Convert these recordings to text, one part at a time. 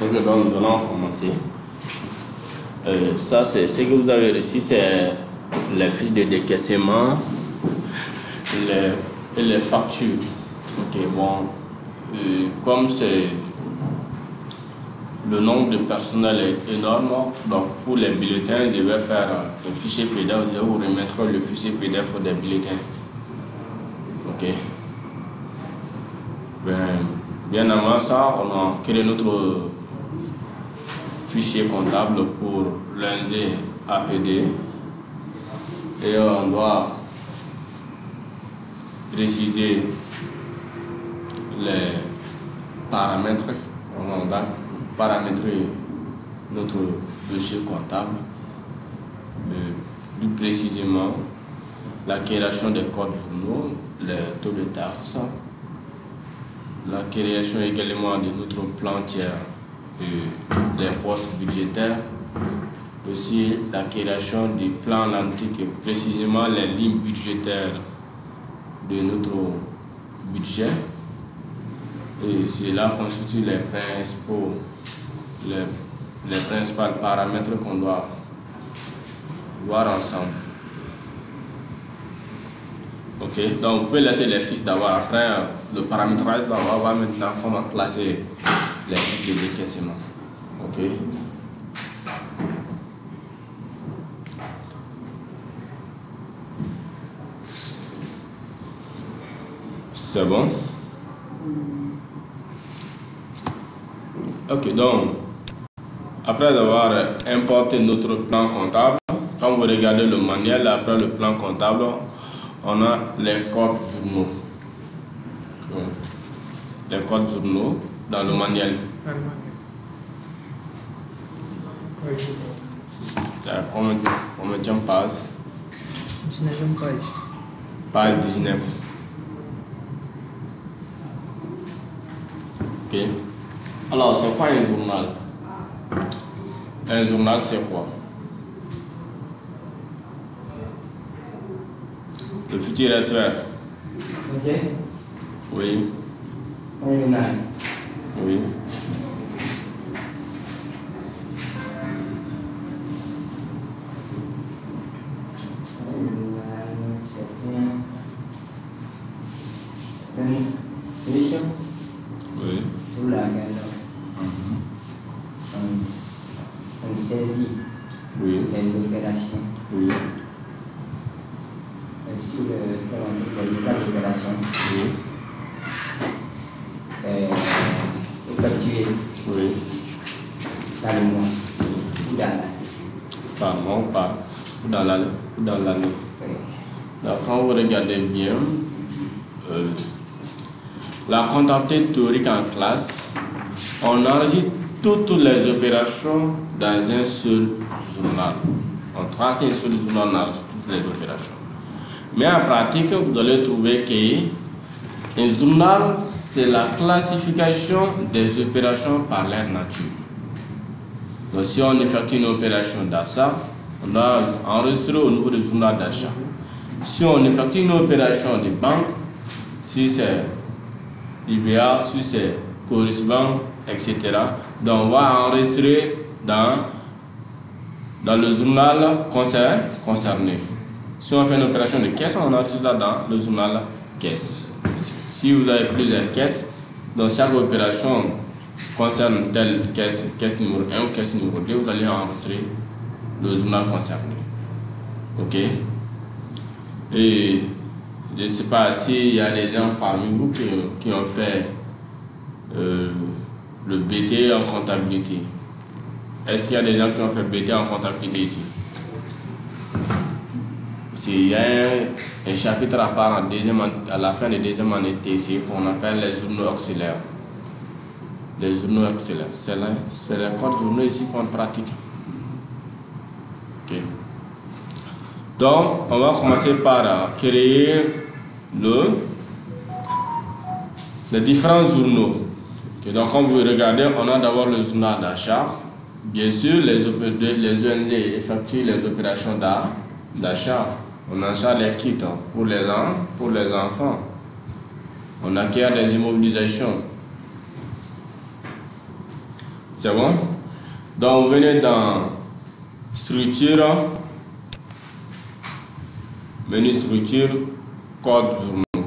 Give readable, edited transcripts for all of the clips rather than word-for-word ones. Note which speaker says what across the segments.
Speaker 1: Ok, donc nous allons commencer. Ça, c'est ce que vous avez reçu, c'est les fiches de décaissement et les factures. Ok, bon, comme c'est le nombre de personnel est énorme, donc pour les bulletins, je vais faire un fichier PDF, je vais vous remettre le fichier PDF des bulletins. Ok. Bien avant ça, on a créé notre fichier comptable pour l'ING APD et on doit préciser les paramètres. On va paramétrer notre dossier comptable, plus précisément la création des codes journaux, les taux de taxes, la création également de notre plan tiers et des postes budgétaires, aussi la création du plan lentique et précisément les lignes budgétaires de notre budget. Et cela constitue les principaux paramètres qu'on doit voir ensemble. Ok, donc vous pouvez laisser les fiches d'abord. Après le paramétrage, on va voir maintenant comment classer les fiches de décaissement. Ok. C'est bon? Ok, donc après avoir importé notre plan comptable, quand vous regardez le manuel, après le plan comptable, on a les codes journaux. Les codes journaux dans le manuel. C'est combien de pages?
Speaker 2: 19 pages.
Speaker 1: Page 19. Ok. Alors, c'est quoi un journal? Un journal, c'est quoi? Le futur expert.
Speaker 2: Ok.
Speaker 1: Oui.
Speaker 2: Un journal.
Speaker 1: Oui. Oui.
Speaker 2: Pour la galère. On saisit
Speaker 1: Oui.
Speaker 2: les opérations.
Speaker 1: Oui.
Speaker 2: Sur les cas d'opération.
Speaker 1: Oui.
Speaker 2: Effectué
Speaker 1: Oui.
Speaker 2: dans le mois ou dans l'année.
Speaker 1: Par mois, par dans l'année. Donc, quand vous regardez bien, la comptabilité théorique en classe, on enregistre toutes les opérations dans un seul journal. On trace un seul journal, on enregistre toutes les opérations. Mais en pratique, vous allez trouver qu'un journal, c'est la classification des opérations par leur nature. Donc, si on effectue une opération d'achat, on doit enregistrer au niveau du journal d'achat. Si on effectue une opération de banque, si c'est IBA, si c'est Coris Bank, etc., donc on va enregistrer dans le journal concerné. Si on fait une opération de caisse, on enregistre dans le journal caisse. Si vous avez plusieurs caisses, donc chaque opération concerne telle caisse, caisse numéro 1 ou caisse numéro 2, vous allez enregistrer le journal concerné. Ok? Et je ne sais pas s'il y a des gens parmi vous qui ont fait le BT en comptabilité. Est-ce qu'il y a des gens qui ont fait BT en comptabilité ici? Il y a un chapitre à part à la fin de deuxième année TC qu'on appelle les journaux auxiliaires. Les journaux auxiliaires, c'est les codes journaux ici qu'on pratique. Okay. Donc, on va commencer par créer les différents journaux. Okay. Donc, comme vous regardez, on a d'abord le journal d'achat. Bien sûr, les ONG effectuent les opérations d'achat. On achète les kits pour les enfants. On acquiert des immobilisations. C'est bon? Donc, vous venez dans structure, menu structure, code journaux.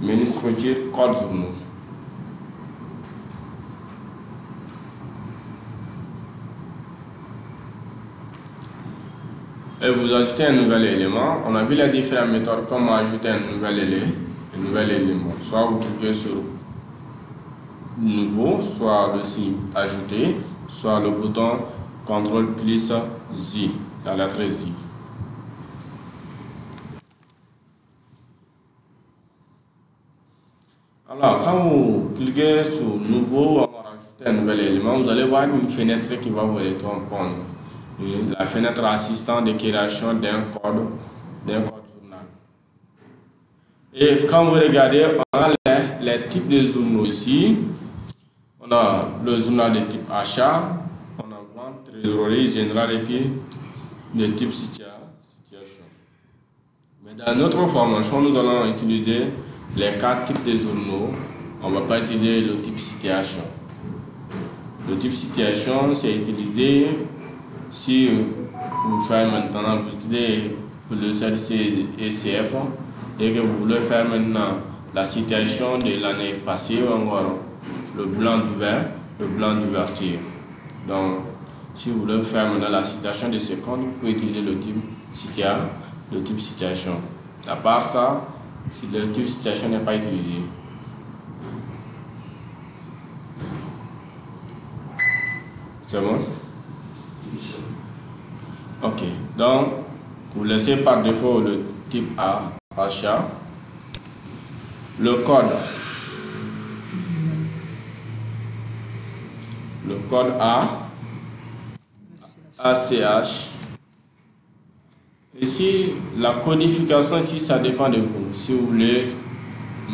Speaker 1: Menu structure, code journaux. Et vous ajoutez un nouvel élément. On a vu les différentes méthodes comment ajouter un nouvel élément. Soit vous cliquez sur nouveau, soit le signe ajouter, soit le bouton CTRL plus Z, la lettre Z. Alors, quand vous cliquez sur nouveau, on va rajouter un nouvel élément, vous allez voir une fenêtre qui va vous répondre. La fenêtre assistant de création d'un code journal. Et quand vous regardez, on a les types de journaux ici. On a le journal de type achat, on a vente, trésorerie générale et puis de type situation. Mais dans notre formation, nous allons utiliser les 4 types de journaux. On ne va pas utiliser le type situation. Le type situation, c'est utilisé si vous faites maintenant, vous utilisez le CLC et CF et que vous voulez faire maintenant la situation de l'année passée ou encore le blanc d'ouverture. Donc, si vous voulez faire maintenant la citation de ce compte, vous pouvez utiliser le type situation. À part ça, si le type situation n'est pas utilisé. C'est bon? Ok. Donc, vous laissez par défaut le type A, achat. Le code ACH. Ici, la codification, ça dépend de vous. Si vous voulez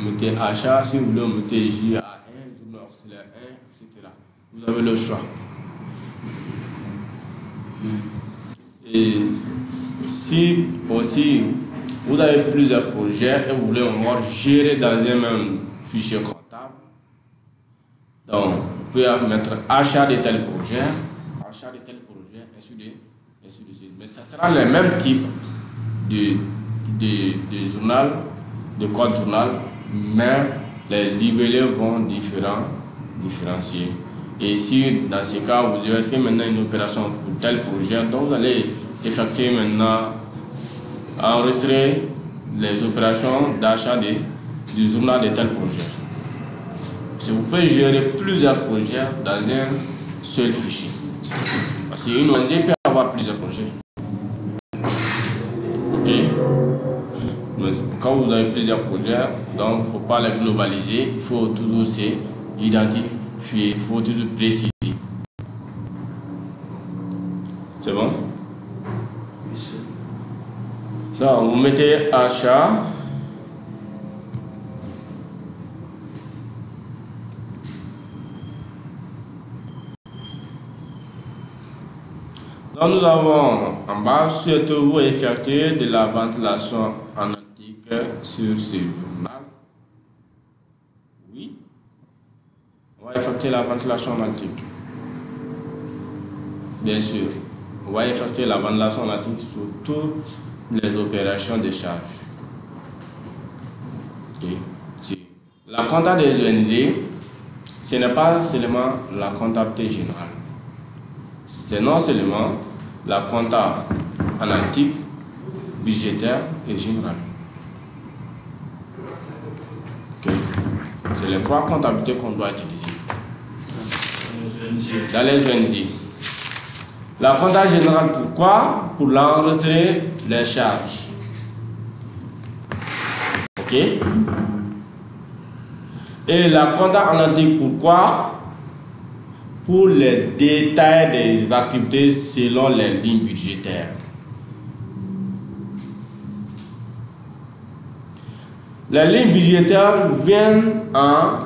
Speaker 1: mettez achat, si vous voulez mettez JA1, journal auxiliaire 1, etc. Vous avez le choix. Et si aussi vous avez plusieurs projets et vous voulez encore gérer dans un même fichier comptable, donc vous pouvez mettre achat de tel projet, ainsi de suite. Mais ça sera le même type de journal, de code journal, mais les libellés vont différencier. Et si dans ce cas vous avez fait maintenant une opération pour tel projet, donc vous allez effectuer maintenant enregistrer les opérations d'achat du journal de tel projet. Si vous pouvez gérer plusieurs projets dans un seul fichier. Parce qu'une ONG peut avoir plusieurs projets. Ok? Mais quand vous avez plusieurs projets, donc il ne faut pas les globaliser, il faut toujours s'identifier, il faut toujours préciser. C'est bon? Donc vous mettez achat. Donc nous avons en bas, souhaitez-vous effectuer de la ventilation analytique sur ce journal? Oui. On va effectuer la ventilation analytique. Bien sûr. On va effectuer la ventilation analytique sur toutes les opérations de charge. Okay. La compta des ONG, ce n'est pas seulement la comptabilité générale. C'est non seulement la compta analytique, budgétaire et générale. Okay. C'est les 3 comptabilités qu'on doit utiliser dans les ONG. La compta générale, pourquoi? Pour l'enregistrer les charges. Ok? Et la compta analytique, pourquoi? Pour les détails des activités selon les lignes budgétaires. Les lignes budgétaires viennent en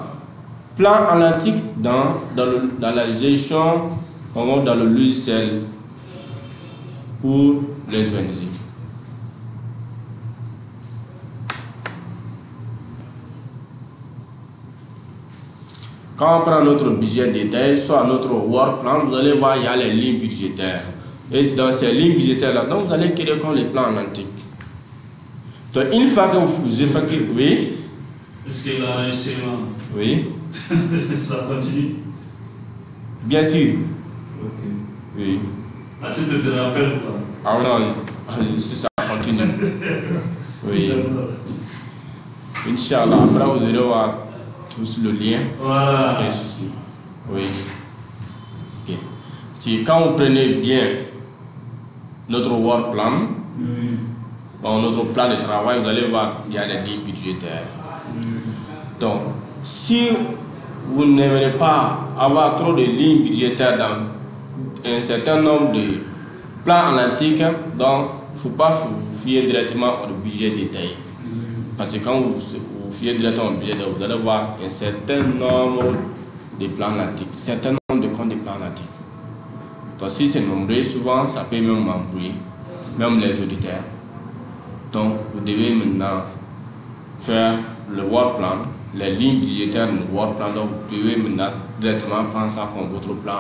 Speaker 1: plan analytique dans la gestion, dans le logiciel pour les ONG. quand on prend notre budget détail, soit notre work plan, vous allez voir, il y a les lignes budgétaires. Et dans ces lignes budgétaires-là, donc vous allez créer comme les plans analytiques. Donc, une fois que vous effectuez, oui.
Speaker 3: Est-ce que l'enregistrement,
Speaker 1: oui,
Speaker 3: ça continue?
Speaker 1: Bien sûr.
Speaker 3: Ok.
Speaker 1: Oui.
Speaker 3: À titre de rappel, quoi.
Speaker 1: Ah non, si ça continue. Oui. Inch'Allah, après vous allez voir tous le lien.
Speaker 3: Voilà.
Speaker 1: Aucun souci. Oui. Ok. Si quand vous prenez bien notre work plan, bon, notre plan de travail, vous allez voir, il y a des lignes budgétaires. Donc, si vous n'aimerez pas avoir trop de lignes budgétaires dans un certain nombre de plans analytiques, donc il ne faut pas vous fier directement au budget détaillé. Parce que quand vous fiez directement au budget détaillé, vous allez voir un certain nombre de plans analytiques, un certain nombre de comptes de plans analytiques. Donc si c'est nombreux, souvent ça peut même m'embrouiller, même les auditeurs. Donc vous devez maintenant faire le work plan, les lignes budgétaires du work plan, donc vous devez maintenant directement prendre ça comme votre plan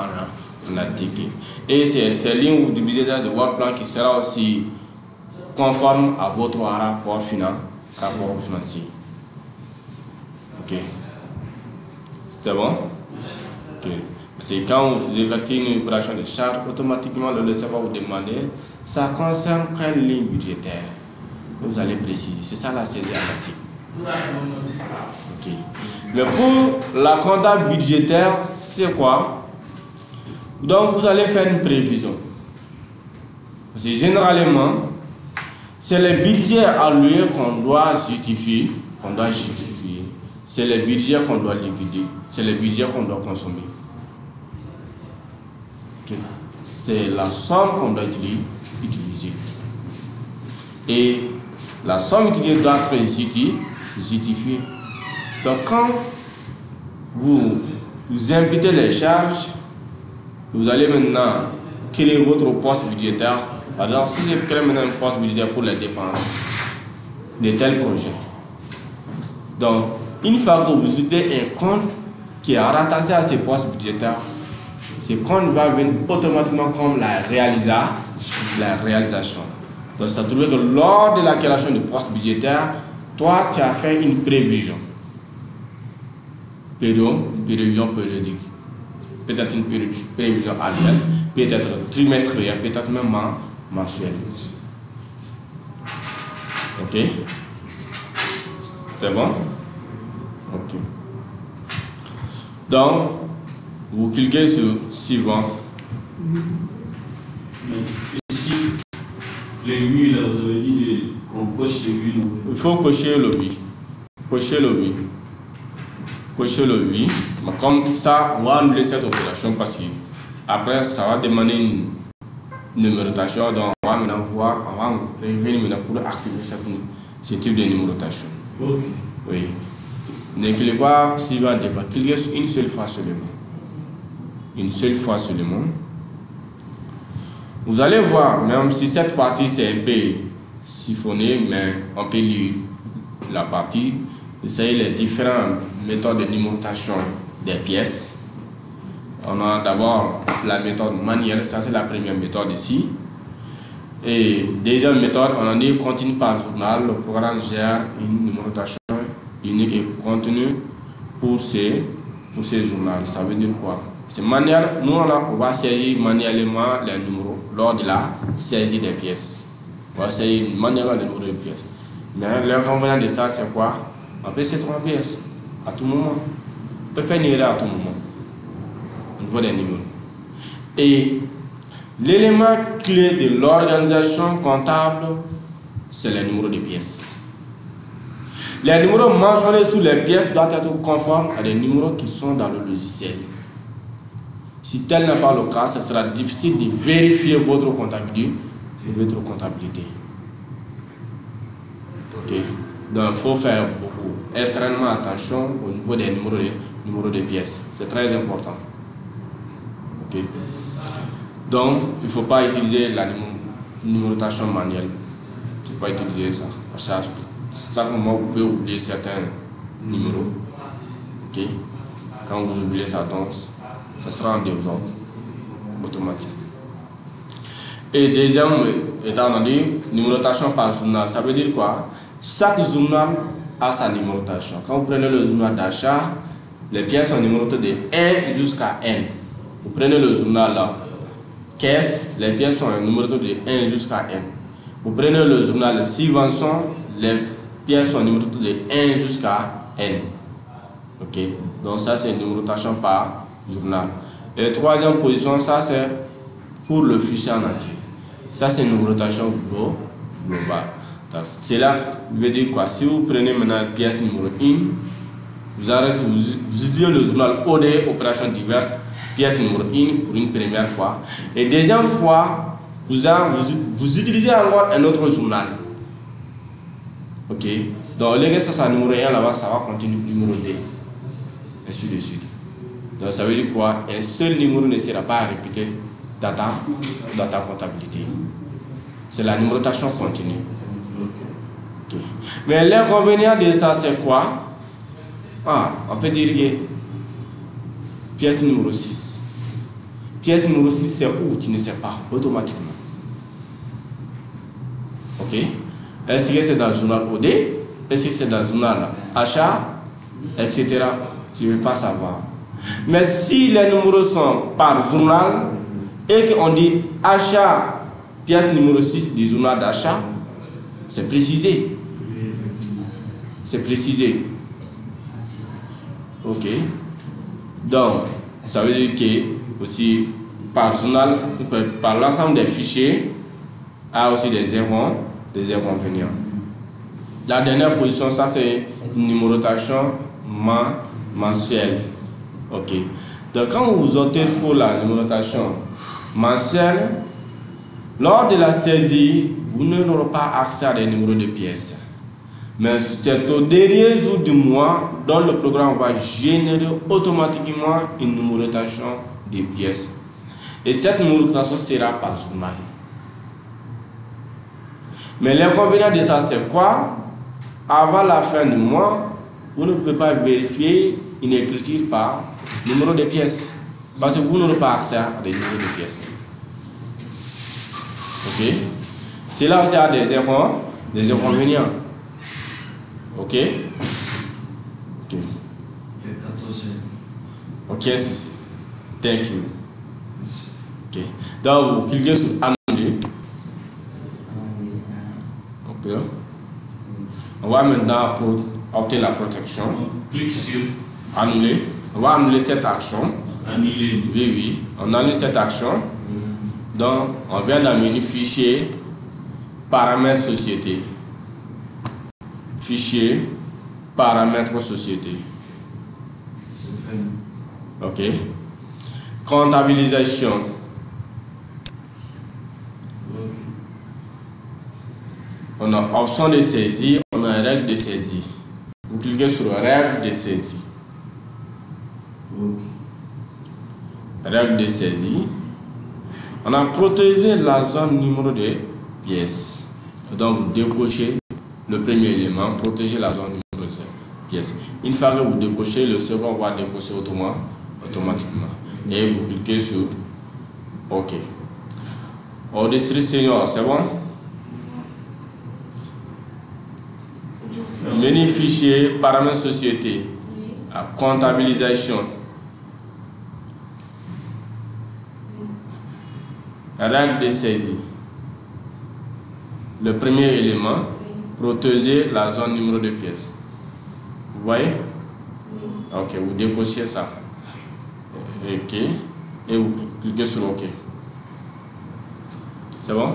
Speaker 1: analytique. Et c'est ces lignes budgétaires de work plan qui sera aussi conforme à votre rapport financier. Ok. C'est bon? Ok. Parce que quand vous effectuez une opération de charge, automatiquement le logiciel va vous demander ça concerne quelle ligne budgétaire. Vous allez préciser. C'est ça la saisie analytique. Ok. Mais pour la compta budgétaire, c'est quoi? Donc vous allez faire une prévision. Parce que généralement, c'est les budgets alloués qu'on doit justifier, C'est les budgets qu'on doit liquider. C'est les budgets qu'on doit consommer. Okay. C'est la somme qu'on doit utiliser. Et la somme utilisée doit être justifiée. Donc quand vous imputez les charges, vous allez maintenant créer votre poste budgétaire. Par exemple, si je crée maintenant un poste budgétaire pour les dépenses de tel projet. Donc, une fois que vous utilisez un compte qui est rattaché à ce poste budgétaire, ce compte va venir automatiquement comme la réalisation. Donc, ça veut dire que lors de la création du poste budgétaire, toi, tu as fait une prévision. Prévision périodique. Peut-être une prévision annuelle, peut-être trimestrielle, peut-être même mensuelle. Ok? C'est bon? Ok. Donc, vous cliquez sur suivant.
Speaker 3: Mais ici, les 8 là, vous avez dit qu'on coche les 8.
Speaker 1: Il faut cocher le 8. Cocher le 8. Cocher le 8. Mais comme ça, on va annuler cette opération parce que après, ça va demander une numérotation. Donc, on va maintenant voir, on va revenir maintenant pour activer ce type de numérotation.
Speaker 3: Ok.
Speaker 1: Oui. Ne cliquez pas suivant débat. Cliquez sur une seule fois seulement. Une seule fois seulement. Vous allez voir, même si cette partie c'est un peu siphonné, mais on peut lire la partie. Essayez les différentes méthodes de numérotation des pièces. On a d'abord la méthode manuelle, ça c'est la première méthode ici. Et deuxième méthode, on a dit continue par journal. Le programme gère une numérotation unique et continue pour ces journaux. Ça veut dire quoi? C'est manuel. Nous on va saisir manuellement les numéros lors de la saisie des pièces. On va saisir manuellement les numéros des pièces. Mais l'inconvénient de ça c'est quoi? On peut se tromper à tout moment. On peut faire une erreur à tout moment au niveau des numéros. Et l'élément clé de l'organisation comptable, c'est les numéros de pièces. Les numéros mentionnés sous les pièces doivent être conformes à des numéros qui sont dans le logiciel. Si tel n'est pas le cas, ce sera difficile de vérifier votre comptabilité. Ok. Donc il faut faire extrêmement attention au niveau des numéros de pièces. C'est très important. Ok. Donc il ne faut pas utiliser la numérotation manuelle. Il ne faut pas utiliser ça. Chaque moment, vous pouvez oublier certains numéros. Ok. Quand vous oubliez ça, donc, ça sera en désordre automatique. Et deuxième, étant donné, numérotation par journal, ça veut dire quoi? Chaque journal a sa numérotation. Quand vous prenez le journal d'achat, les pièces sont numérotées de 1 jusqu'à N. Vous prenez le journal là, caisse, les pièces sont numérotées de 1 jusqu'à N. Vous prenez le journal subvention, les pièces sont numérotées de 1 jusqu'à N. Ok, donc ça c'est une numérotation par journal. Et la troisième position, ça c'est pour le fichier en entier. Ça c'est une numérotation globale. Cela veut dire quoi? Si vous prenez maintenant la pièce numéro 1, vous utilisez le journal OD, opération diverses, pièce numéro 1 pour une première fois. Et deuxième fois, vous utilisez encore un autre journal. Ok, donc les gars, ça c'est numéro 1 là-bas, ça va continuer numéro 2. Ainsi de suite. Donc ça veut dire quoi? Un seul numéro ne sera pas répété dans ta comptabilité. C'est la numérotation continue. Okay. Mais l'inconvénient de ça, c'est quoi? On peut dire que pièce numéro 6. Pièce numéro 6, c'est où? Tu ne sais pas, automatiquement. Ok? Est-ce que c'est dans le journal OD? Est-ce que c'est dans le journal achat? Etc. Tu ne veux pas savoir. Mais si les numéros sont par journal et qu'on dit achat, pièce numéro 6 du journal d'achat, c'est précisé. C'est précisé. Ok. Donc, ça veut dire que aussi par journal, par l'ensemble des fichiers, a aussi des inconvénients. La dernière position, ça c'est une numérotation mensuelle. Ok. Donc quand vous optez pour la numérotation mensuelle, lors de la saisie, vous n'aurez pas accès à des numéros de pièces. Mais c'est au dernier jour du mois dont le programme va générer automatiquement une numérotation des pièces. Et cette numérotation sera par journal. Mais l'inconvénient de ça, c'est quoi? Avant la fin du mois, vous ne pouvez pas vérifier une écriture par numéro de pièces. Parce que vous n'aurez pas accès à des numéros de pièces. Ok? Cela aussi a des inconvénients. Ok? Ok. Ok, c'est thank you. Ok. Donc, vous cliquez sur annuler. Ok. On va maintenant obtenir la protection.
Speaker 3: On clique sur
Speaker 1: annuler. On va annuler cette action.
Speaker 3: annuler.
Speaker 1: Oui. On annule cette action. Donc, on vient dans le menu fichier, paramètres société. Fichier, paramètres société.
Speaker 3: C'est fait.
Speaker 1: Ok. Comptabilisation. On a option de saisie, on a règle de saisie. Vous cliquez sur règle de saisie. Règle de saisie. On a protégé la zone numéro de pièces. Donc vous décochez le premier élément, protéger la zone numéro de pièces. Une fois que vous décochez, le second va décocher automatiquement. Et vous cliquez sur OK. Au district senior, c'est bon? Menu fichier, paramètres société, comptabilisation, règle de saisie. Le premier élément, protéger la zone numéro de pièces. Vous voyez? Ok, vous décochez ça. Ok, et vous cliquez sur OK. C'est bon?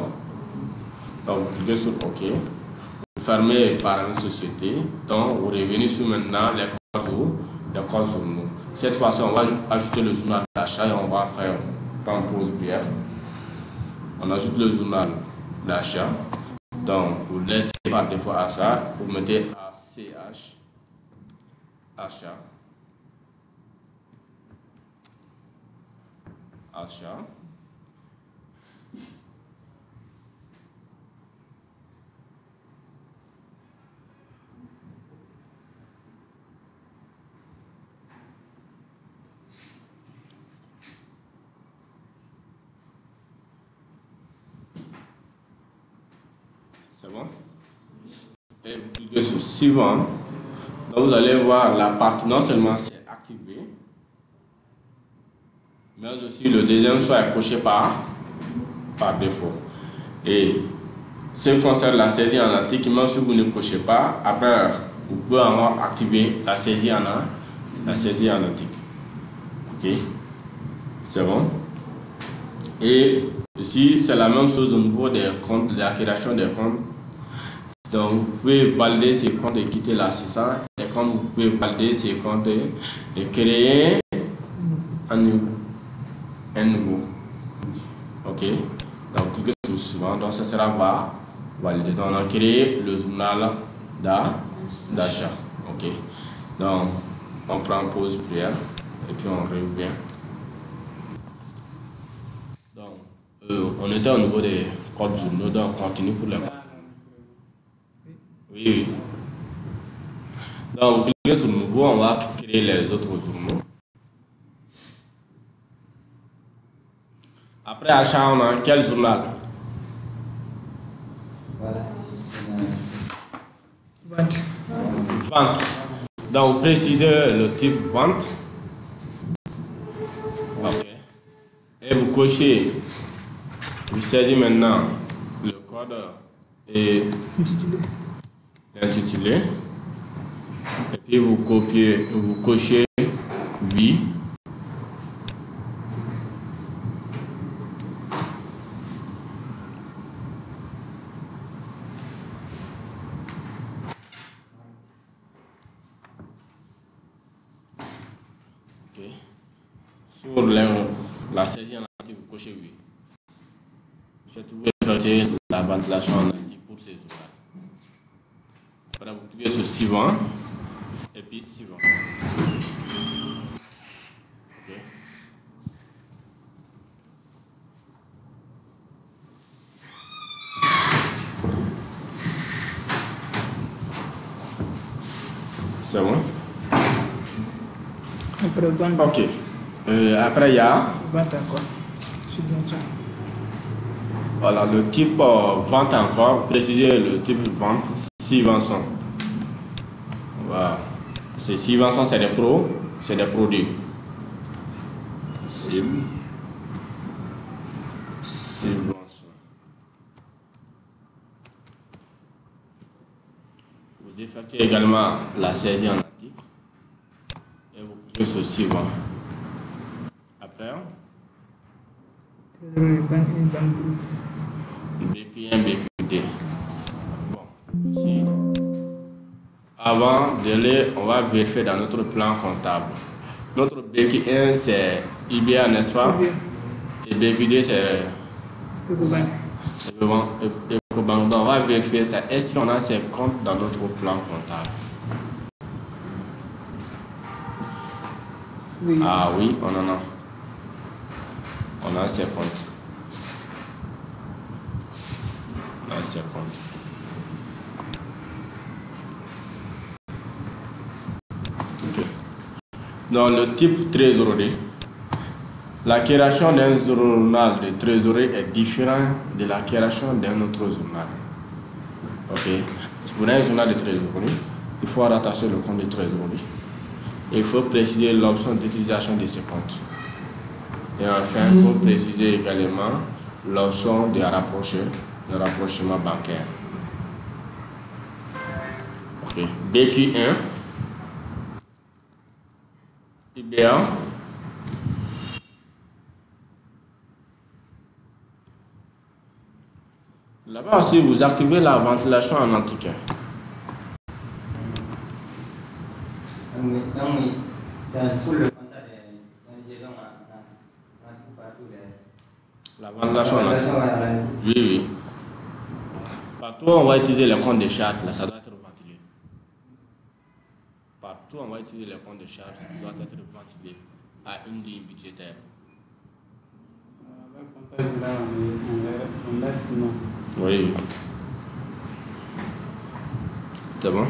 Speaker 1: Donc vous cliquez sur OK. Fermez paramètres société, donc vous revenez sur maintenant les codes sur nous. Cette fois-ci, on va ajouter le journal d'achat et on va faire une pause prière. On ajoute le journal d'achat, donc vous laissez par défaut à ça, vous mettez ACH, achat, C'est bon? Et vous cliquez sur suivant. Donc vous allez voir la partie, non seulement c'est activé, mais aussi le deuxième choix est coché par défaut. Et ce qui concerne la saisie analytique, même si vous ne cochez pas, après vous pouvez encore activer la saisie analytique. Ok, c'est bon. Et ici c'est la même chose au niveau des comptes, de la création des comptes. Donc vous pouvez valider ces comptes et quitter l'assistant, et comme vous pouvez valider ces comptes et créer un nouveau. Ok, donc cliquez sur suivant, donc ça sera validé. Donc on a créé le journal d'achat. Ok, donc on prend pause prière et puis on revient. Donc on était au niveau des codes journaux, donc on continue pour les codes. Oui. Donc vous cliquez sur nouveau, on va créer les autres journaux. Après achat, on a quel journal?
Speaker 2: Voilà.
Speaker 1: Vente. Donc vous précisez le type vente. Ok. Et vous cochez. Vous saisissez maintenant le code et l'intitulé. Et puis vous cochez oui. Okay. Sur la saisie analytique, vous cochez oui. Je vais ajouter la ventilation analytique pour ces ouvrages. Après, vous cliquez sur suivant et puis suivant. Okay. C'est bon?
Speaker 4: Après vente.
Speaker 1: Ok. Après, il y a
Speaker 4: Vente encore. Subvention.
Speaker 1: Voilà, le type vente encore. Précisez le type de vente. Subvention. Voilà. C'est subvention, c'est des produits. Subvention. Vous effectuez également la saisie analytique. Et vous cliquez sur suivant. Après, BP1, BQD. Bon, ici, avant d'aller, on va vérifier dans notre plan comptable. Notre BQ1 c'est IBA, n'est-ce pas? Et BQD c'est Ecobank. Donc on va vérifier ça. Est-ce qu'on a ces comptes dans notre plan comptable?
Speaker 4: Oui.
Speaker 1: Ah oui, on en a. On a ces comptes. On a ces comptes. Okay. Dans le type trésorerie, la création d'un journal de trésorerie est différente de la création d'un autre journal. Ok. Pour un journal de trésorerie, il faut rattacher le compte de trésorerie. Et il faut préciser l'option d'utilisation de ce compte. Et enfin, il faut préciser également l'option de rapprochement bancaire. Ok. BQ1, IBA, là-bas aussi, vous activez la ventilation en antique. La ventilation en antique. Oui. Partout, on va utiliser les comptes de charge, là, ça doit être ventilé. Partout, on va utiliser les comptes de charge, ça doit être ventilé à une ligne budgétaire. Oui. C'est bon.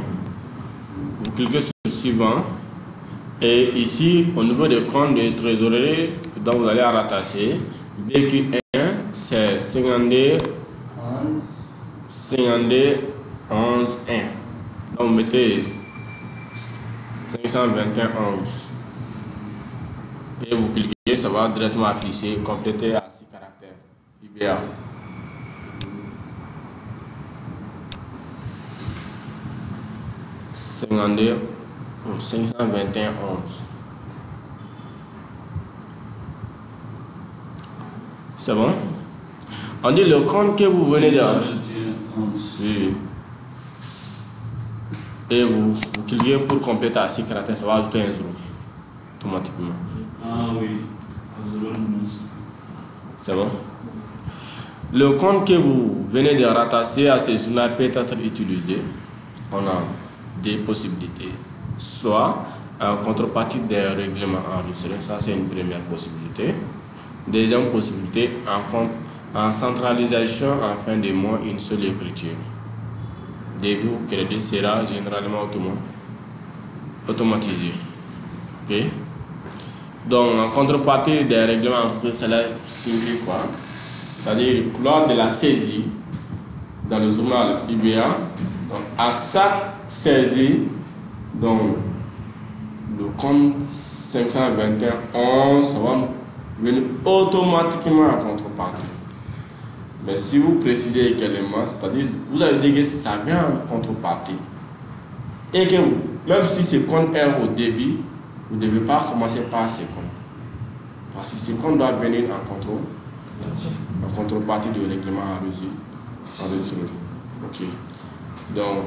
Speaker 1: Vous cliquez sur suivant. Et ici, au niveau des comptes de trésorerie, donc vous allez rattacher BQ1, c'est 52 52 11 1. Donc vous mettez 521 11 et vous cliquez, ça va directement afficher compléter à 6 caractères IBA. $52 521 11. C'est bon? On dit le compte que vous venez de... Oui. Et vous cliquez pour compléter à 6 caractères, ça va ajouter un 0 automatiquement.
Speaker 3: Ah oui.
Speaker 1: C'est bon? Le compte que vous venez de rattacher à ce journal peut être utilisé. On a des possibilités. Soit en contrepartie des règlements enregistrés, ça c'est une première possibilité. Deuxième possibilité, en centralisation en fin de mois, une seule écriture. Début ou crédit sera généralement automatisé. Okay? Donc, en contrepartie des règlements enregistrés, cela signifie quoi? C'est-à-dire, lors de la saisie dans le journal IBA, donc à chaque saisie, donc le compte 521 11, ça va venir automatiquement en contrepartie. Mais si vous précisez également, c'est-à-dire vous avez dit que ça vient en contrepartie et que même si ce compte est au débit, vous ne devez pas commencer par ce compte. Parce que ce compte doit venir en contrepartie du règlement enregistré. Ok. Donc,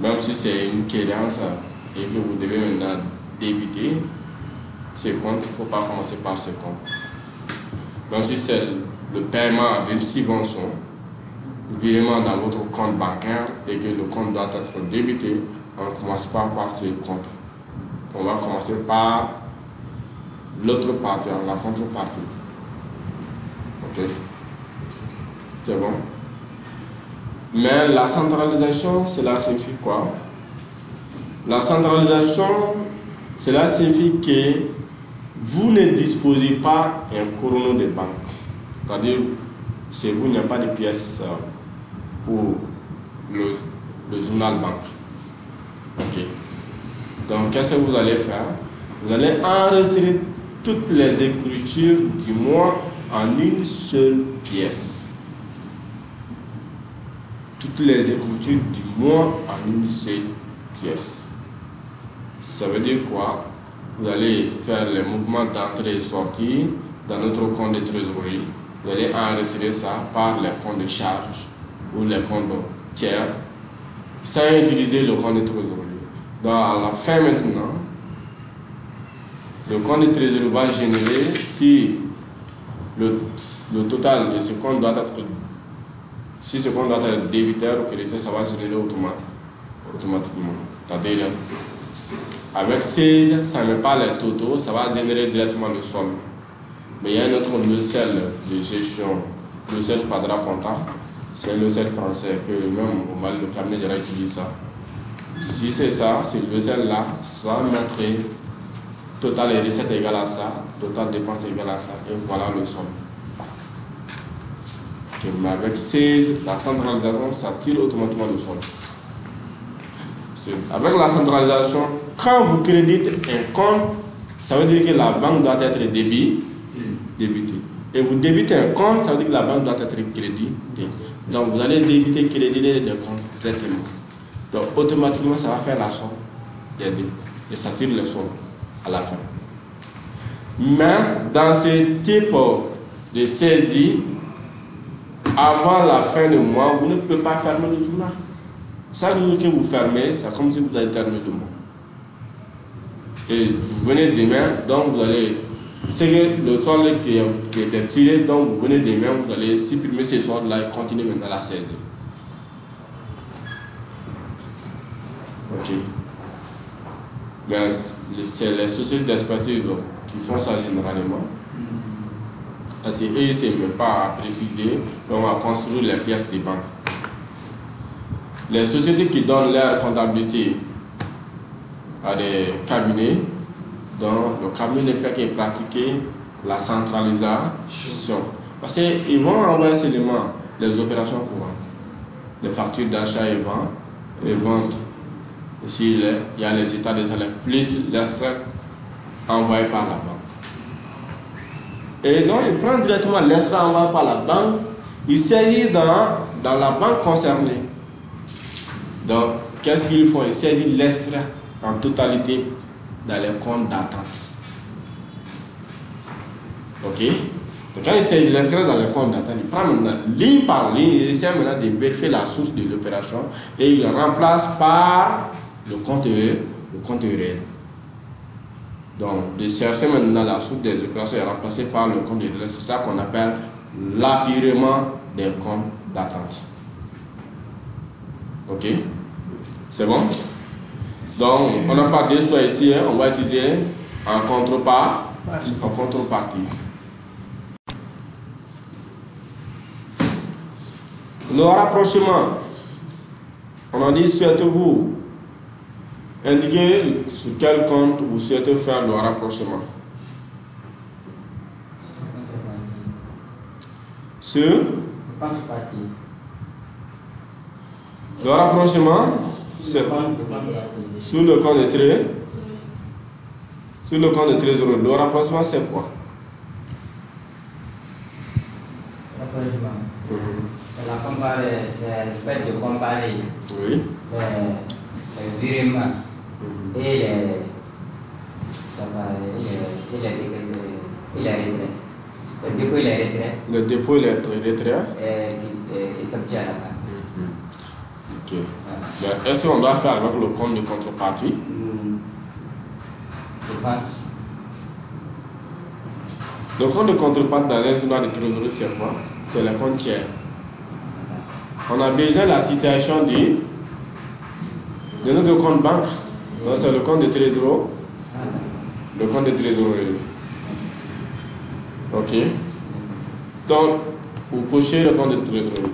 Speaker 1: même si c'est une créance et que vous devez maintenant débiter ce compte, il ne faut pas commencer par ce compte. Même si c'est le paiement d'une subvention, virement dans votre compte bancaire et que le compte doit être débité, on ne commence pas par ce compte. On va commencer par l'autre partie, la contrepartie. Ok? C'est bon? Mais la centralisation, cela signifie quoi? La centralisation, cela signifie que vous ne disposez pas d'un chrono de banque. C'est-à-dire, chez vous, il n'y a pas de pièces pour le journal banque. Ok. Donc, qu'est-ce que vous allez faire? Vous allez enregistrer toutes les écritures du mois en une seule pièce. Toutes les écritures du mois en une seule pièce. Ça veut dire quoi? Vous allez faire les mouvements d'entrée et sortie dans notre compte de trésorerie. Vous allez enregistrer ça par les comptes de charge ou les comptes tiers sans utiliser le compte de trésorerie. Donc à la fin maintenant, le compte de trésorerie va générer si le total de ce compte doit être, si ce compte doit être débiteur ou créditaire, ça va générer automatiquement. C'est-à-dire, avec 16, ça ne met pas les totaux, ça va générer directement le solde. Mais il y a un autre logiciel de gestion, le logiciel Quadra Compta, c'est un logiciel français que même au Mali, le cabinet déjà utilise ça. Si c'est ça, c'est le logiciel-là, ça va mettre total et recettes égale à ça, total dépenses égale à ça, et voilà le solde. Okay, mais avec 16, la centralisation, ça tire automatiquement le solde. Avec la centralisation, quand vous créditez un compte, ça veut dire que la banque doit être débitée. Et vous débitez un compte, ça veut dire que la banque doit être créditée. Donc vous allez débiter, créditer des comptes directement. Donc automatiquement, ça va faire la somme des deux. Et ça tire le solde à la fin. Mais dans ce type de saisie, avant la fin du mois, vous ne pouvez pas fermer le journal. Chaque jour que vous fermez, c'est comme si vous avez terminé le mois. Et vous venez demain, donc vous allez, c'est le solde qui était tiré, donc vous venez demain, vous allez supprimer ce solde-là et continuer maintenant la saisie. Ok. Mais c'est les sociétés d'expertise qui font ça généralement. Parce qu'eux, ils ne savent même pas à préciser, on va construire les pièces des banques. Les sociétés qui donnent leur comptabilité à des cabinets, donc le cabinet ne fait que pratiquer la centralisation. Parce qu'ils vont envoyer seulement les opérations courantes. les factures d'achat et vente. Ici, il y a les états des salaires, plus l'extrait envoyé par la banque. Et donc, il prend directement l'extrait envoyé par la banque, il saisit dans la banque concernée. Donc, qu'est-ce qu'ils font? Ils saisissent l'extrait en totalité dans les comptes d'attente. Ok? Donc, quand il saisit l'extrait dans les comptes d'attente, il prend maintenant ligne par ligne, il essaie maintenant de vérifier la source de l'opération et il remplace par le compte réel. Donc, de chercher maintenant la source des opérations et remplacer par le compte réel, c'est ça qu'on appelle l'apurement des comptes d'attente. Ok? C'est bon? Donc, on n'a pas deux choix ici, hein, on va utiliser en contrepartie. Le rapprochement, on a dit, souhaitez-vous indiquer sur quel compte vous souhaitez faire le rapprochement. Sur le rapprochement, c'est sur le compte de trésorerie. Sur le compte de trésorerie, le rapprochement c'est quoi?
Speaker 2: Rapprochement. C'est la comparaison, c'est l'aspect de comparer
Speaker 1: Oui.
Speaker 2: les virements et les retraits. Le dépôt et les retraits.
Speaker 1: Le dépôt et les retraits.
Speaker 2: Effectué à la banque.
Speaker 1: Ok. Est-ce qu'on doit faire avec le compte de contrepartie?
Speaker 2: Je pense.
Speaker 1: Le compte de contrepartie dans un journal de trésorerie, c'est quoi? C'est le compte tiers. On a besoin de la citation de notre compte banque. Donc c'est le compte de trésorerie. Le compte de trésorerie. Ok. Donc, vous cochez le compte de trésorerie.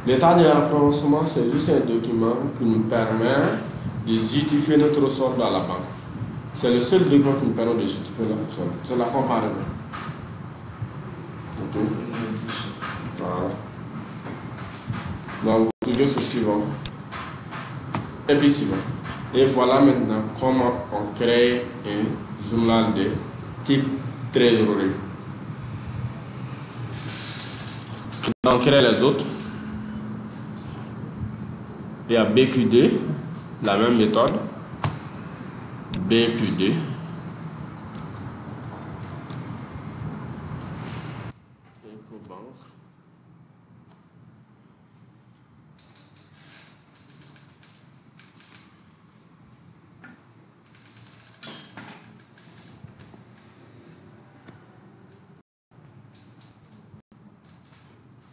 Speaker 1: L'état de rapprochement, c'est juste un document qui nous permet de justifier notre sort dans la banque. C'est le seul document qui nous permet de justifier notre sort. C'est la comparaison. Ok. Voilà. Donc, vous cliquez sur suivant. Et puis suivant. Et voilà maintenant comment on crée un journal de type trésorerie. On crée les autres. Il y a BQD, la même méthode. BQD. EcoBank.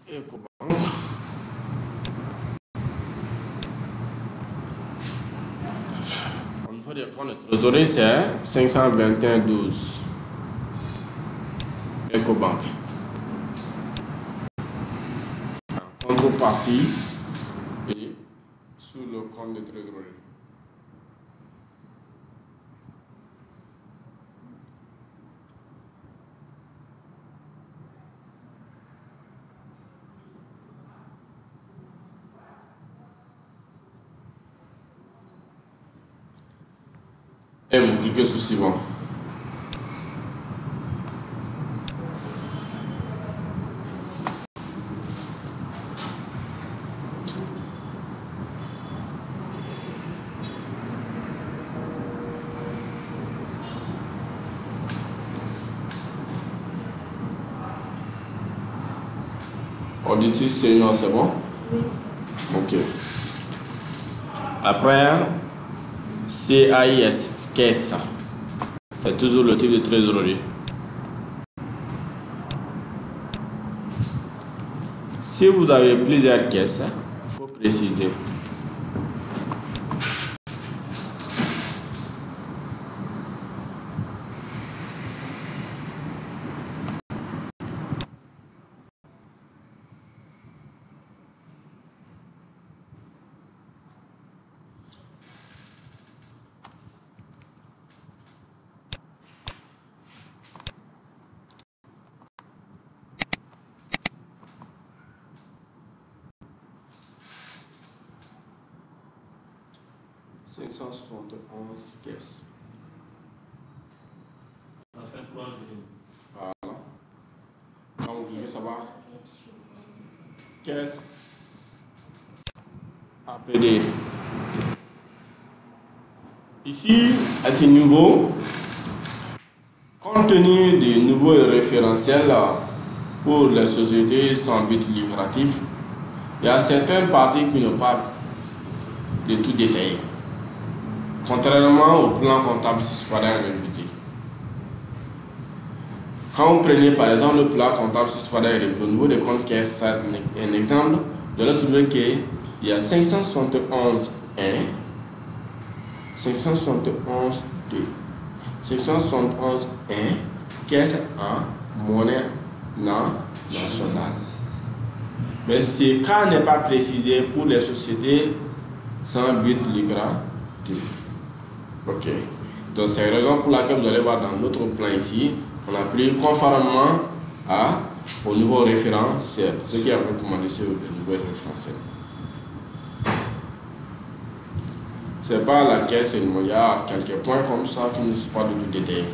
Speaker 1: EcoBank. Au niveau des comptes de trésorerie, c'est 521,12. EcoBank. En contrepartie et sur le compte de trésorerie. Et vous cliquez sur suivant. Auditus senior, c'est bon?
Speaker 5: Oui.
Speaker 1: Ok. Après, CAIS, caisse. C'est toujours le type de trésorerie. Si vous avez plusieurs caisses, il faut préciser. 571 caisses.
Speaker 3: On a fait 3 jours.
Speaker 1: Voilà. Donc, je veux savoir caisse APD. Ici, à ce niveau, compte tenu des nouveaux référentiels pour les sociétés sans but lucratif, il y a certaines parties qui n'ont pas de tout détaillé, contrairement au plan comptable 6x révisé. Quand vous prenez par exemple le plan comptable 6x révisé au niveau des comptes caisses, c'est un exemple, vous allez trouver qu'il y a 571 1, 571 2, 571 1, caisse en monnaie nationale. Mais ce cas n'est pas précisé pour les sociétés sans but lucratif. Ok. Donc c'est la raison pour laquelle vous allez voir dans notre plan ici, on a pris conformément au niveau référentiel, ce qui est recommandé sur le niveau référentiel. C'est pas la caisse, il y a quelques points comme ça qui ne sont pas du tout détaillés.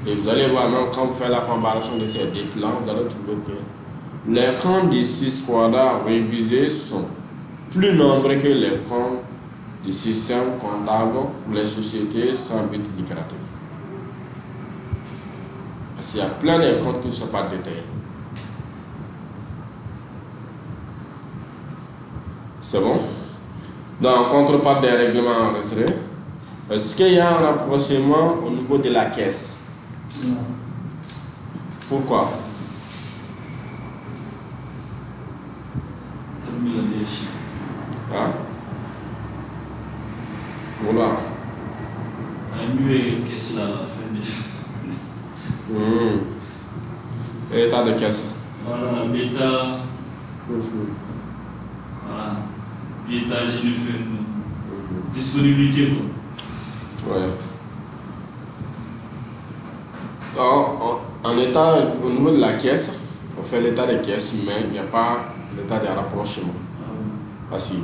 Speaker 1: Et vous allez voir même quand vous faites la comparaison de ces deux plans, vous allez trouver que les comptes du 6 quadra révisés sont plus nombreux que les comptes du système comptable pour les sociétés sans but lucratif. Parce qu'il y a plein de comptes qui ne sont pas détaillés. C'est bon? Donc, en contrepartie des règlements enregistrés, est-ce qu'il y a un rapprochement au niveau de la caisse?
Speaker 2: Non.
Speaker 1: Pourquoi? Hein? Voilà.
Speaker 3: Qu'est-ce qu'il a à la fin
Speaker 1: État de caisse.
Speaker 3: Voilà, bêta. Voilà. Bêta, j'ai le fait. Disponibilité.
Speaker 1: Ouais. En état, au niveau de la caisse, on fait l'état de caisse, mais il n'y a pas l'état de rapprochement. Parce que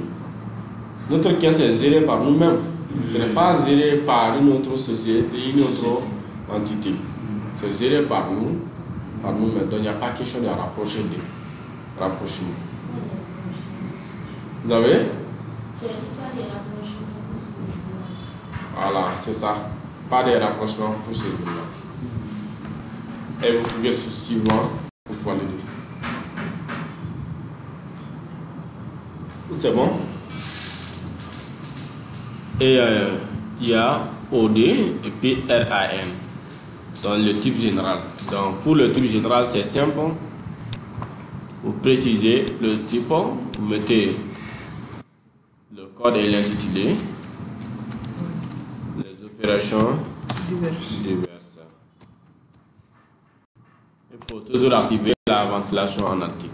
Speaker 1: notre caisse est gérée par nous-mêmes. Ce n'est pas géré par une autre société, une autre entité. C'est géré par nous, mais donc il n'y a pas question de rapprocher de rapprochement. Vous avez?
Speaker 5: J'ai dit pas de rapprochement pour ce jour-là.
Speaker 1: Voilà, c'est ça. Pas de rapprochement pour ce jour-là. Et vous pouvez sur 6 mois pour pouvoir le dire. C'est bon? Et il y a OD et puis RAN dans le type général. Donc pour le type général, c'est simple. Vous précisez le type, vous mettez le code et l'intitulé, les opérations diverses. Il faut toujours activer la ventilation analytique.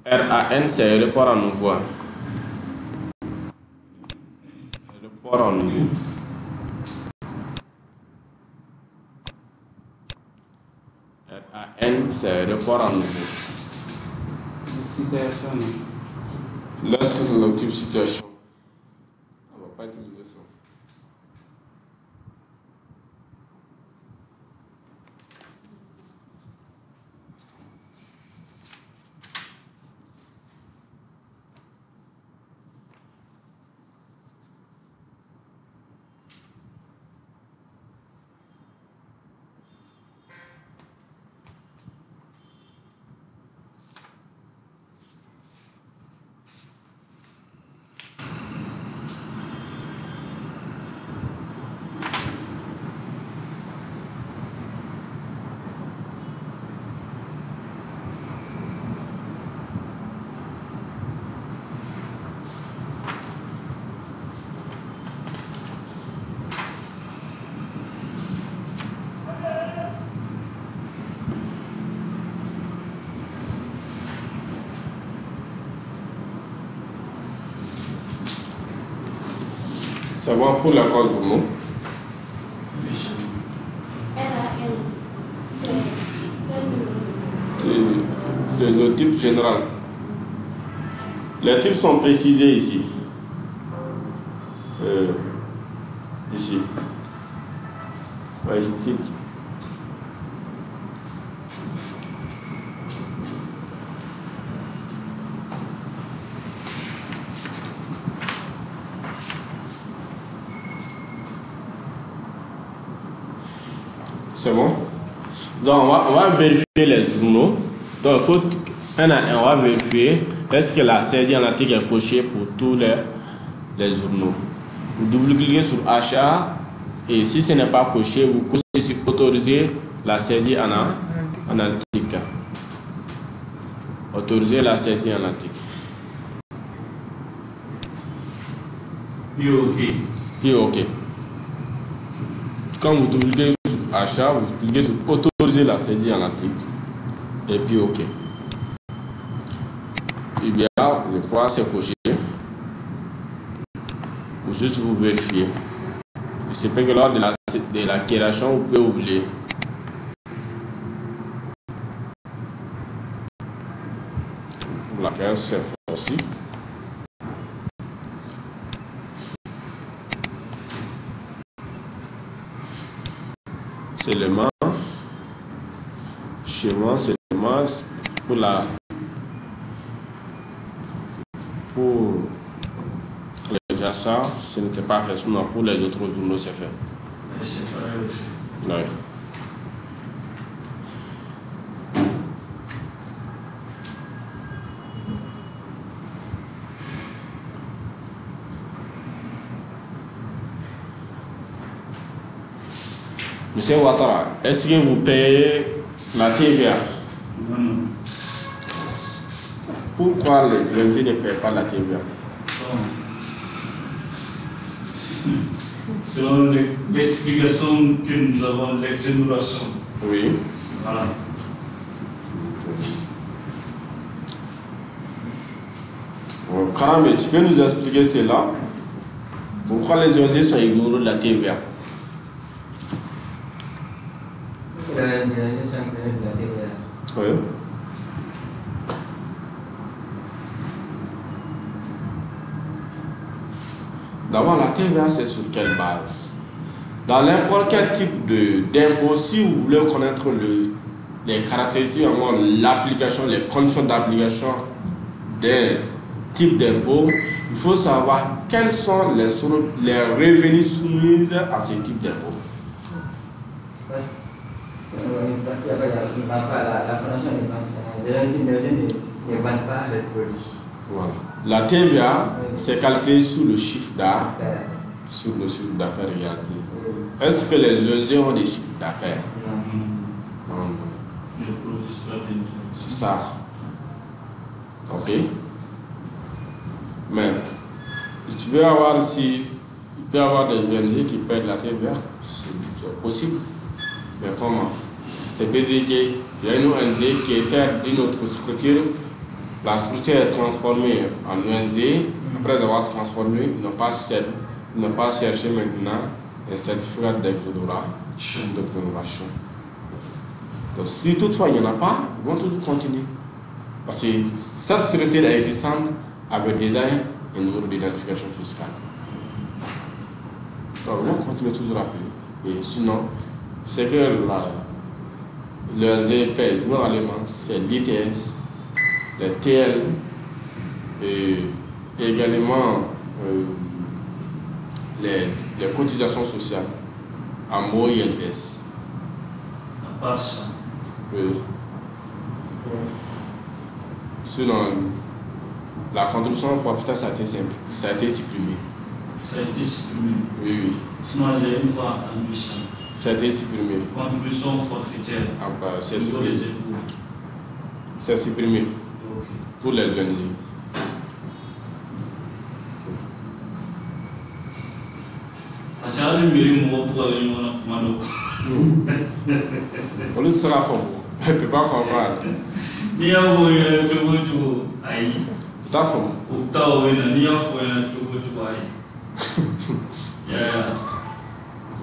Speaker 1: RAN, c'est report en nouveau. Report en nouveau. RAN, c'est report en nouveau.
Speaker 4: Situation.
Speaker 1: Laisse le type situation. On ne va pas utiliser ça. C'est bon pour la cause du mot. le type général. Les types sont précisés ici. Ici. Ouais, type. C'est bon? Donc, on va vérifier les journaux. Donc, il faut un à un, on va vérifier est-ce que la saisie en article est cochée pour tous les journaux. Vous double-cliquez sur achat et si ce n'est pas coché, vous cochez sur autoriser la saisie en article. Autoriser la saisie en article.
Speaker 3: Puis OK.
Speaker 1: Puis OK. Quand vous double-cliquez sur achat, vous cliquez sur autoriser la saisie en article. Et puis OK. Et bien, des fois c'est coché. Ou juste vous vérifier. Il se peut que lors de la création, vous pouvez oublier. Pour laquelle c'est fait aussi. Seulement, chez moi, seulement pour les achats, ce n'était pas fait, sinon pour les autres journaux, c'est fait.
Speaker 3: C'est pareil aussi.
Speaker 1: Oui. Monsieur Ouattara, est-ce que vous payez la TVA?
Speaker 3: Non.
Speaker 1: Pourquoi les ONG ne payent pas la TVA?
Speaker 3: Selon l'explication que nous avons, l'exonération.
Speaker 1: Oui.
Speaker 3: Voilà.
Speaker 1: Karambe, tu peux nous expliquer cela? Pourquoi les ONG sont exonérées de la TVA? Oui. D'abord, la TVA, c'est sur quelle base? Dans n'importe quel type d'impôt, si vous voulez connaître les caractéristiques, l'application, les conditions d'application d'un type d'impôt, il faut savoir quels sont les revenus soumis à ce type d'impôt. Voilà. La TVA, c'est calculé sur le chiffre d'affaires. Sur le chiffre d'affaires réalisé. Est-ce que les ONG ont des chiffres d'affaires? Non. C'est ça. Ok. Mais tu peux avoir des ONG qui perdent la TVA. C'est possible. Mais comment? C'est peut dire qu'il y a une ONG qui était d'une autre structure. La structure est transformée en ONG. Après avoir transformé, ils n'ont pas cherché maintenant un certificat d'exonération. Donc si toutefois il n'y en a pas, ils vont toujours continuer. Parce que cette structure existante avait déjà un numéro d'identification fiscale. Donc ils vont continuer toujours à payer. Et sinon, c'est que l'ONG paye généralement, c'est l'ITS, les TL et également les cotisations sociales à MOINS.
Speaker 3: À part ça.
Speaker 1: Oui. Sinon, la contribution forfaitaire, ça a été supprimé.
Speaker 3: Ça a été supprimé.
Speaker 1: Oui, oui.
Speaker 3: Sinon, j'ai une fois entendu ça.
Speaker 1: Ça a été supprimé.
Speaker 3: Contribution forfaitaire.
Speaker 1: C'est supprimé. C'est supprimé.
Speaker 3: Okay.
Speaker 1: Pour les ONG.
Speaker 3: Parce que le mérite moi pour Mano.
Speaker 1: On le sera fort. Elle ne peut pas comprendre.
Speaker 3: Ni a voulu tout aïe.
Speaker 1: T'as fort.
Speaker 3: Ou t'as oué ni a foué tout aïe. Yeah.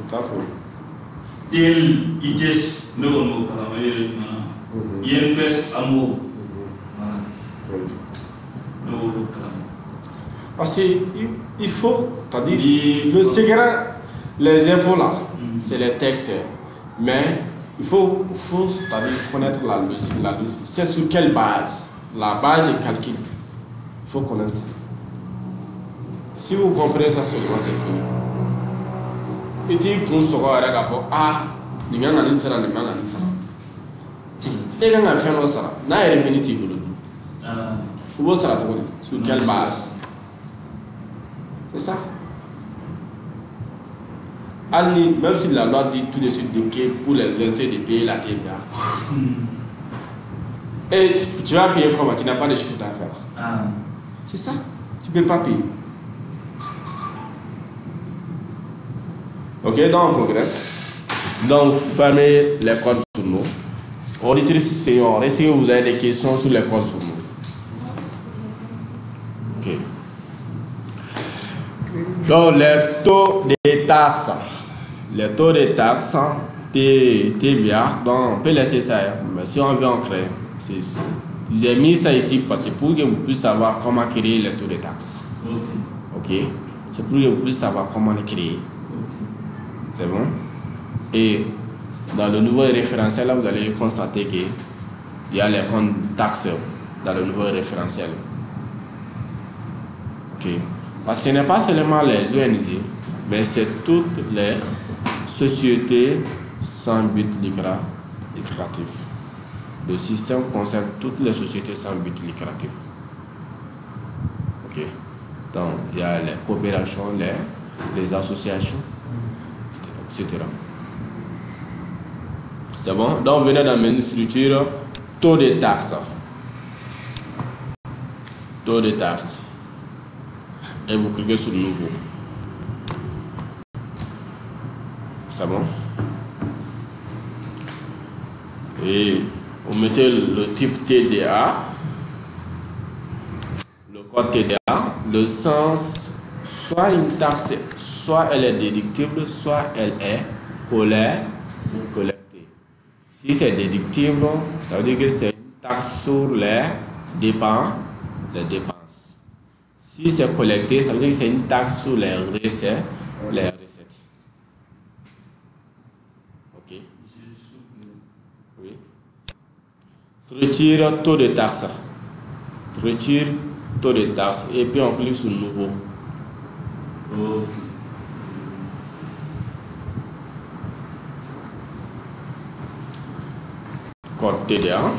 Speaker 1: T'as fort.
Speaker 3: Tel ites no no kala mayere mana. Yen bes amour.
Speaker 1: Parce qu'il faut, c'est-à-dire, le secret, les infos là, c'est les textes. Mais il faut c'est-à-dire, connaître la logique. C'est sur quelle base? La base de calcul. Il faut connaître ça. Si vous comprenez ça seulement, c'est fini. Et tu comprends les gens analysent ça, les gens analysent ça. Les gens analysent ça. N'a rien de tigre. Vous savez sur quelle base? C'est ça. Même si la loi dit tout de suite que pour les intérêts de payer la TVA. Et tu vas payer comment? Tu n'as pas de chiffre d'affaires. C'est ça. Tu ne peux pas payer. Ok, donc on progresse. Donc, fermez les codes sourds. Auditrice, senior, est-ce que vous avez des questions sur les codes sourds? Ok. Donc, les taux de taxes. Les taux de taxes, TVA, donc on peut laisser ça. Mais si on veut en créer, j'ai mis ça ici parce que pour que vous puissiez savoir comment créer les taux de taxes. Ok. C'est pour que vous puissiez savoir comment les créer. C'est bon? Et dans le nouveau référentiel, là, vous allez constater qu'il y a les comptes taxes dans le nouveau référentiel. Ok. Parce que ce n'est pas seulement les ONG, mais c'est toutes les sociétés sans but lucratif. Le système concerne toutes les sociétés sans but lucratif. Ok. Donc, il y a les coopérations, les associations, etc. C'est bon? Donc, venez dans une structure, taux de taxes. Taux de taxes. Et vous cliquez sur nouveau. C'est bon? Et vous mettez le type TDA, le code TDA, le sens, soit une taxe, soit elle est déductible, soit elle est collectée. Si c'est déductible, ça veut dire que c'est une taxe sur les dépenses. Si c'est collecté, ça veut dire que c'est une taxe sur les recettes. Ok. Oui. Retire taux de taxe. Retire taux de taxe. Et puis on clique sur nouveau. Code TDA.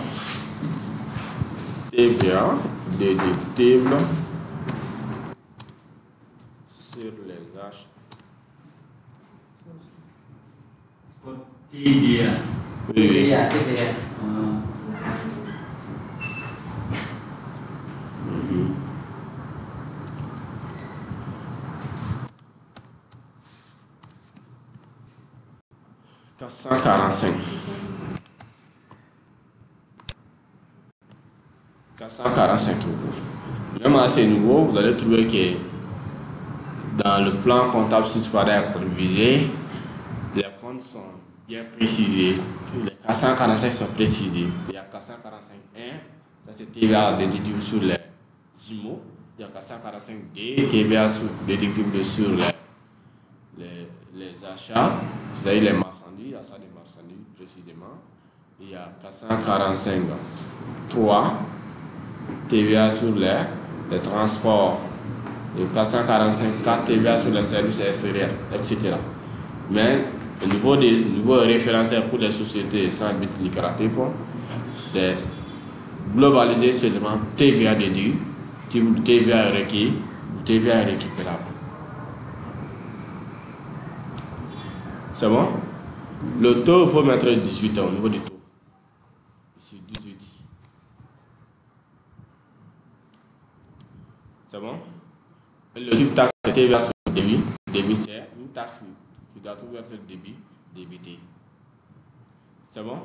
Speaker 1: TVA déductible sur les achats.
Speaker 3: TDA.
Speaker 1: Oui. « 445. 445 euros. Même assez nouveau, vous allez trouver que dans le plan comptable successoire révisé, les comptes sont bien précisés. Les 445 sont précisés. Il y a 445.1, ça c'est TVA déductible sur les IMO. Il y a 445D, TVA déductible sur les achats, c'est-à-dire les marchandises, achats des marchandises précisément. Il y a 445.3, TVA sur les transports, et 445.4 TVA sur les services extérieurs, etc. Mais au niveau des nouveaux référentiels pour les sociétés sans but lucratif, c'est globalisé seulement TVA déduit, TVA requis, TVA récupérable. C'est bon? Le taux, il faut mettre 18 au niveau du taux. Ici, 18. C'est bon? Et le type taxe, c'est TVA sur le débit. Débit, c'est une taxe qui doit tout verser le débit, débité. C'est bon?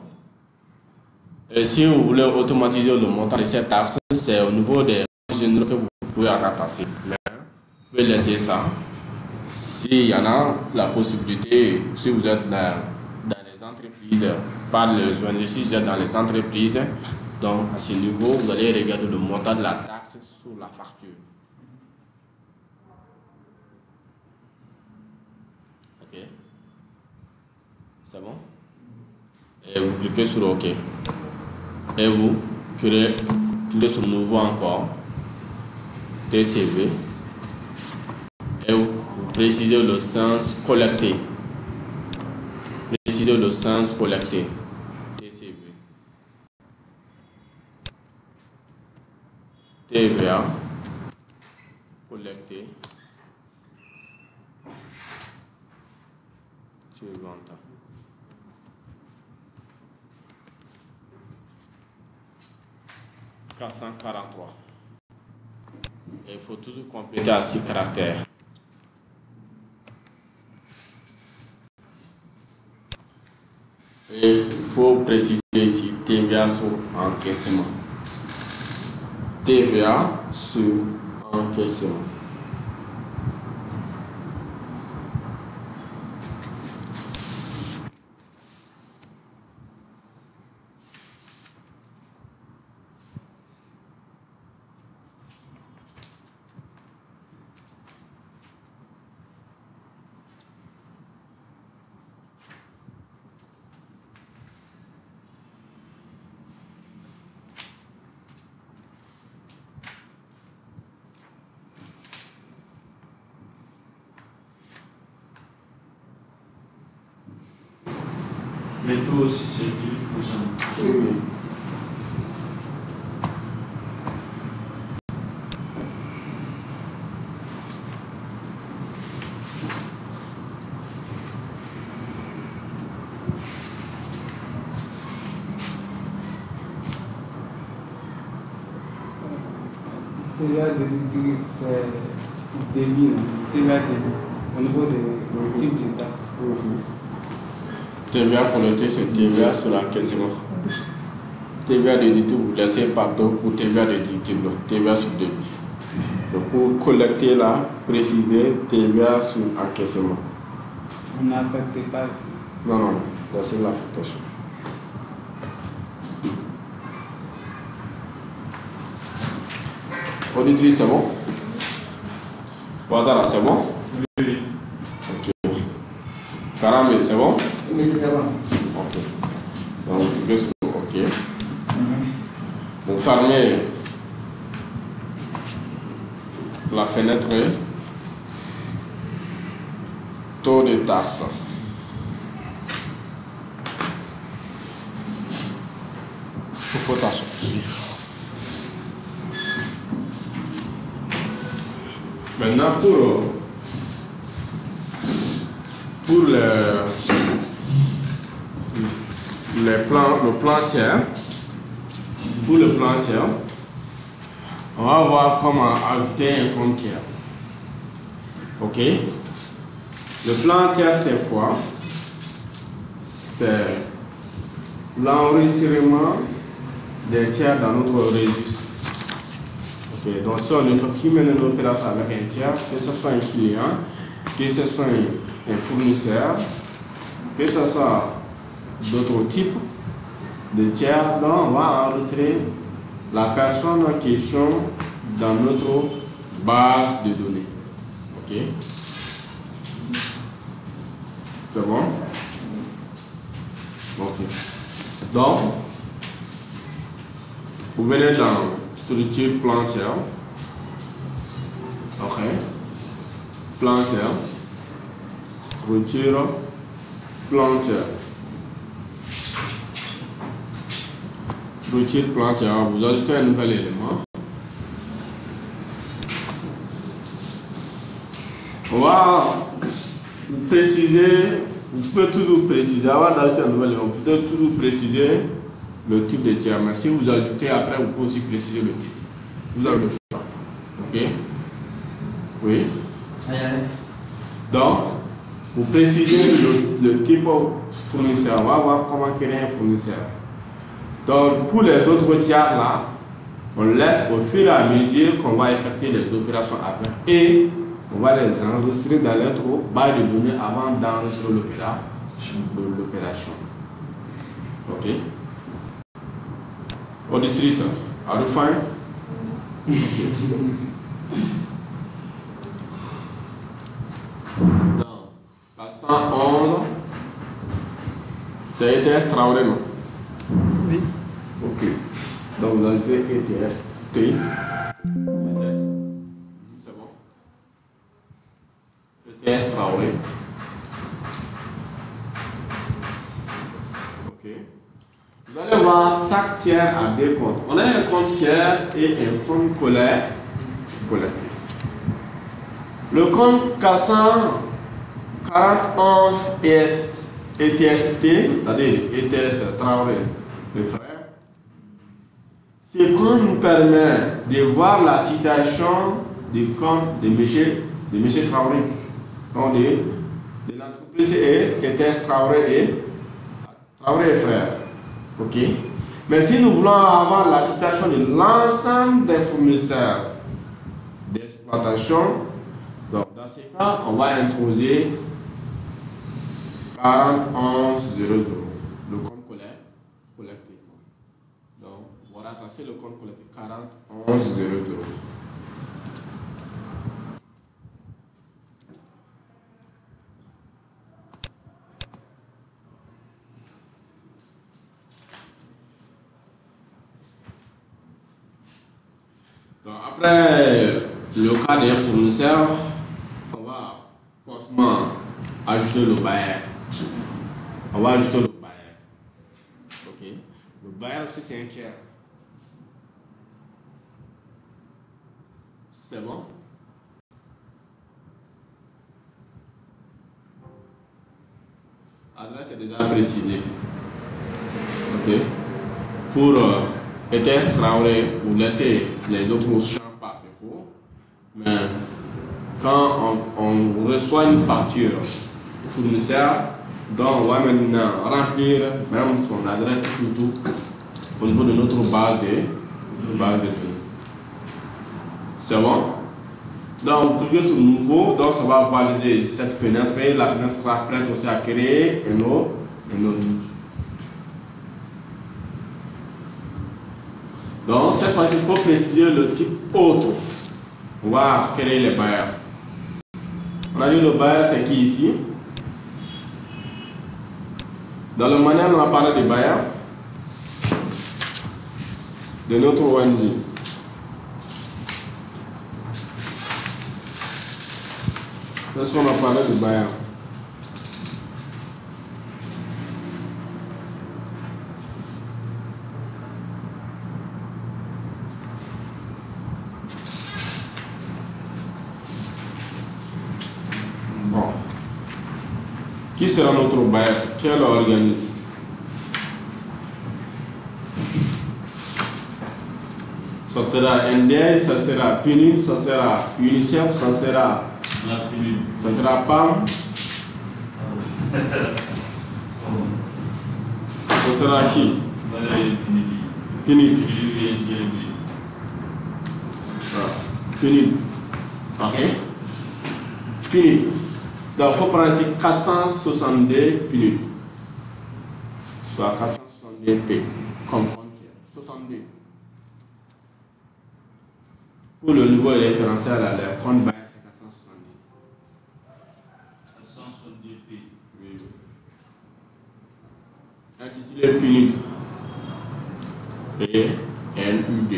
Speaker 1: Et si vous voulez automatiser le montant de cette taxe, c'est au niveau des généraux que vous pouvez ratasser. Mais vous pouvez laisser ça. S'il y en a la possibilité, si vous êtes dans les entreprises, pas les ONG, si vous êtes dans les entreprises, Donc, à ce niveau, vous allez regarder le montant de la taxe sur la facture. OK. C'est bon? Et vous cliquez sur OK. Et vous cliquez sur nouveau encore. TCV. Et vous précisez le sens collecté. Précisez le sens collecté. TCV. TVA collecté. Suivante. « 443. Et il faut toujours compléter à 6 caractères. Et il faut préciser ici TVA sur encaissement. TVA sur encaissement.
Speaker 3: Les taux aussi, c'est 18%.
Speaker 1: Oui.
Speaker 6: TVA déductible, c'est débit, TVA débit, au niveau des types de taxes.
Speaker 1: TVA collecté, c'est TVA sur l'encaissement. TVA déductible, vous laissez partout pour TVA déductible, TVA sur débit. Donc pour collecter là, préciser TVA sur encaissement.
Speaker 6: On n'affecte pas.
Speaker 1: Non, non, là c'est l'affectation. Auditrice, c'est bon? Ouattara, c'est bon?
Speaker 3: Oui.
Speaker 1: Ok. Karamé, c'est bon?
Speaker 2: Oui, c'est bon.
Speaker 1: Ok. Donc, cliquez sur OK. Vous fermez la fenêtre taux de taxe. Il faut t'en sortir. Maintenant, pour le plan tiers, pour le plan tiers, on va voir comment ajouter un compte tiers. OK? Le plan tiers, c'est quoi? C'est l'enregistrement des tiers dans notre registre. Ok, donc si qui mène une opération avec un tiers, que ce soit un client, que ce soit un fournisseur, que ce soit d'autres types de tiers, donc on va enregistrer la personne en question dans notre base de données. Ok? C'est bon? Ok. Donc, vous venez dans structure plan tiers. Ok. Plan tiers. Structure plan tiers. Structure plan tiers. Vous ajoutez un nouvel élément. On va préciser, vous pouvez toujours préciser, avant d'ajouter un nouvel élément, vous pouvez toujours préciser le type de tiers. Mais si vous ajoutez après, vous pouvez aussi préciser le type. Vous avez le choix. Ok? Oui. Donc, vous précisez le type fournisseur. On va voir comment créer un fournisseur. Donc, pour les autres tiers là, on laisse au fur et à mesure qu'on va effectuer les opérations après. Et on va les enregistrer dans notre base de données avant d'enregistrer l'opération. Ok? What is 3, sir? Are you fine? Donc, 411, c'est ETS Traoré, non?
Speaker 4: Oui.
Speaker 1: Ok. Donc vous ajoutez ETS T. C'est bon. ETS Traoré. Ok. Vous allez voir chaque tiers a deux comptes. On a un compte tiers et un compte collectif. Le compte 441 ETST, c'est-à-dire ETS Traoré, le frère, ce compte nous permet de voir la situation du compte de M. Traoré, donc de l'entreprise ETS Traoré et frère. Ok? Mais si nous voulons avoir la situation de l'ensemble des fournisseurs d'exploitation, donc dans ce cas, on va introduire 4100, le compte collectif. Donc, voilà, c'est le compte collectif 4100. Donc, après le cas d'un fournisseur, on va forcément ajouter le bailleur. On va ajouter le bailleur. Ok. Le bailleur aussi c'est un tiers. C'est bon? L'adresse est déjà précisée. Ok. Pour ETS Traoré, vous laissez les autres champs par défaut. Mais quand on reçoit une facture fournisseur, donc on va maintenant remplir même son adresse tout au niveau de notre base de données. C'est bon? Donc vous cliquez sur nouveau, donc ça va valider cette fenêtre et la fenêtre sera prête aussi à créer un autre. Donc cette fois-ci, il faut préciser le type autre. On va créer les bailleurs. On a dit le bailleur c'est qui ici? Dans le manuel, on a parlé des bailleurs de notre ONG. Qu'est-ce qu'on a parlé de bailleurs? Bon. Qui sera notre bailleur? Quel organisme? Ça sera NDI, ça sera PNUD, ça sera UNICEF, ça sera PAM. Ça sera qui? PNUD. PNUD. Ok? PNUD. Donc il faut prendre ici 462 PNUD. Soit 462 P comme compte. 62. Pour le niveau référentiel à l'air, compte bailleur c'est 470.
Speaker 3: 462 P.
Speaker 1: Oui. Intitulé PNUD. PNUD. PNUD.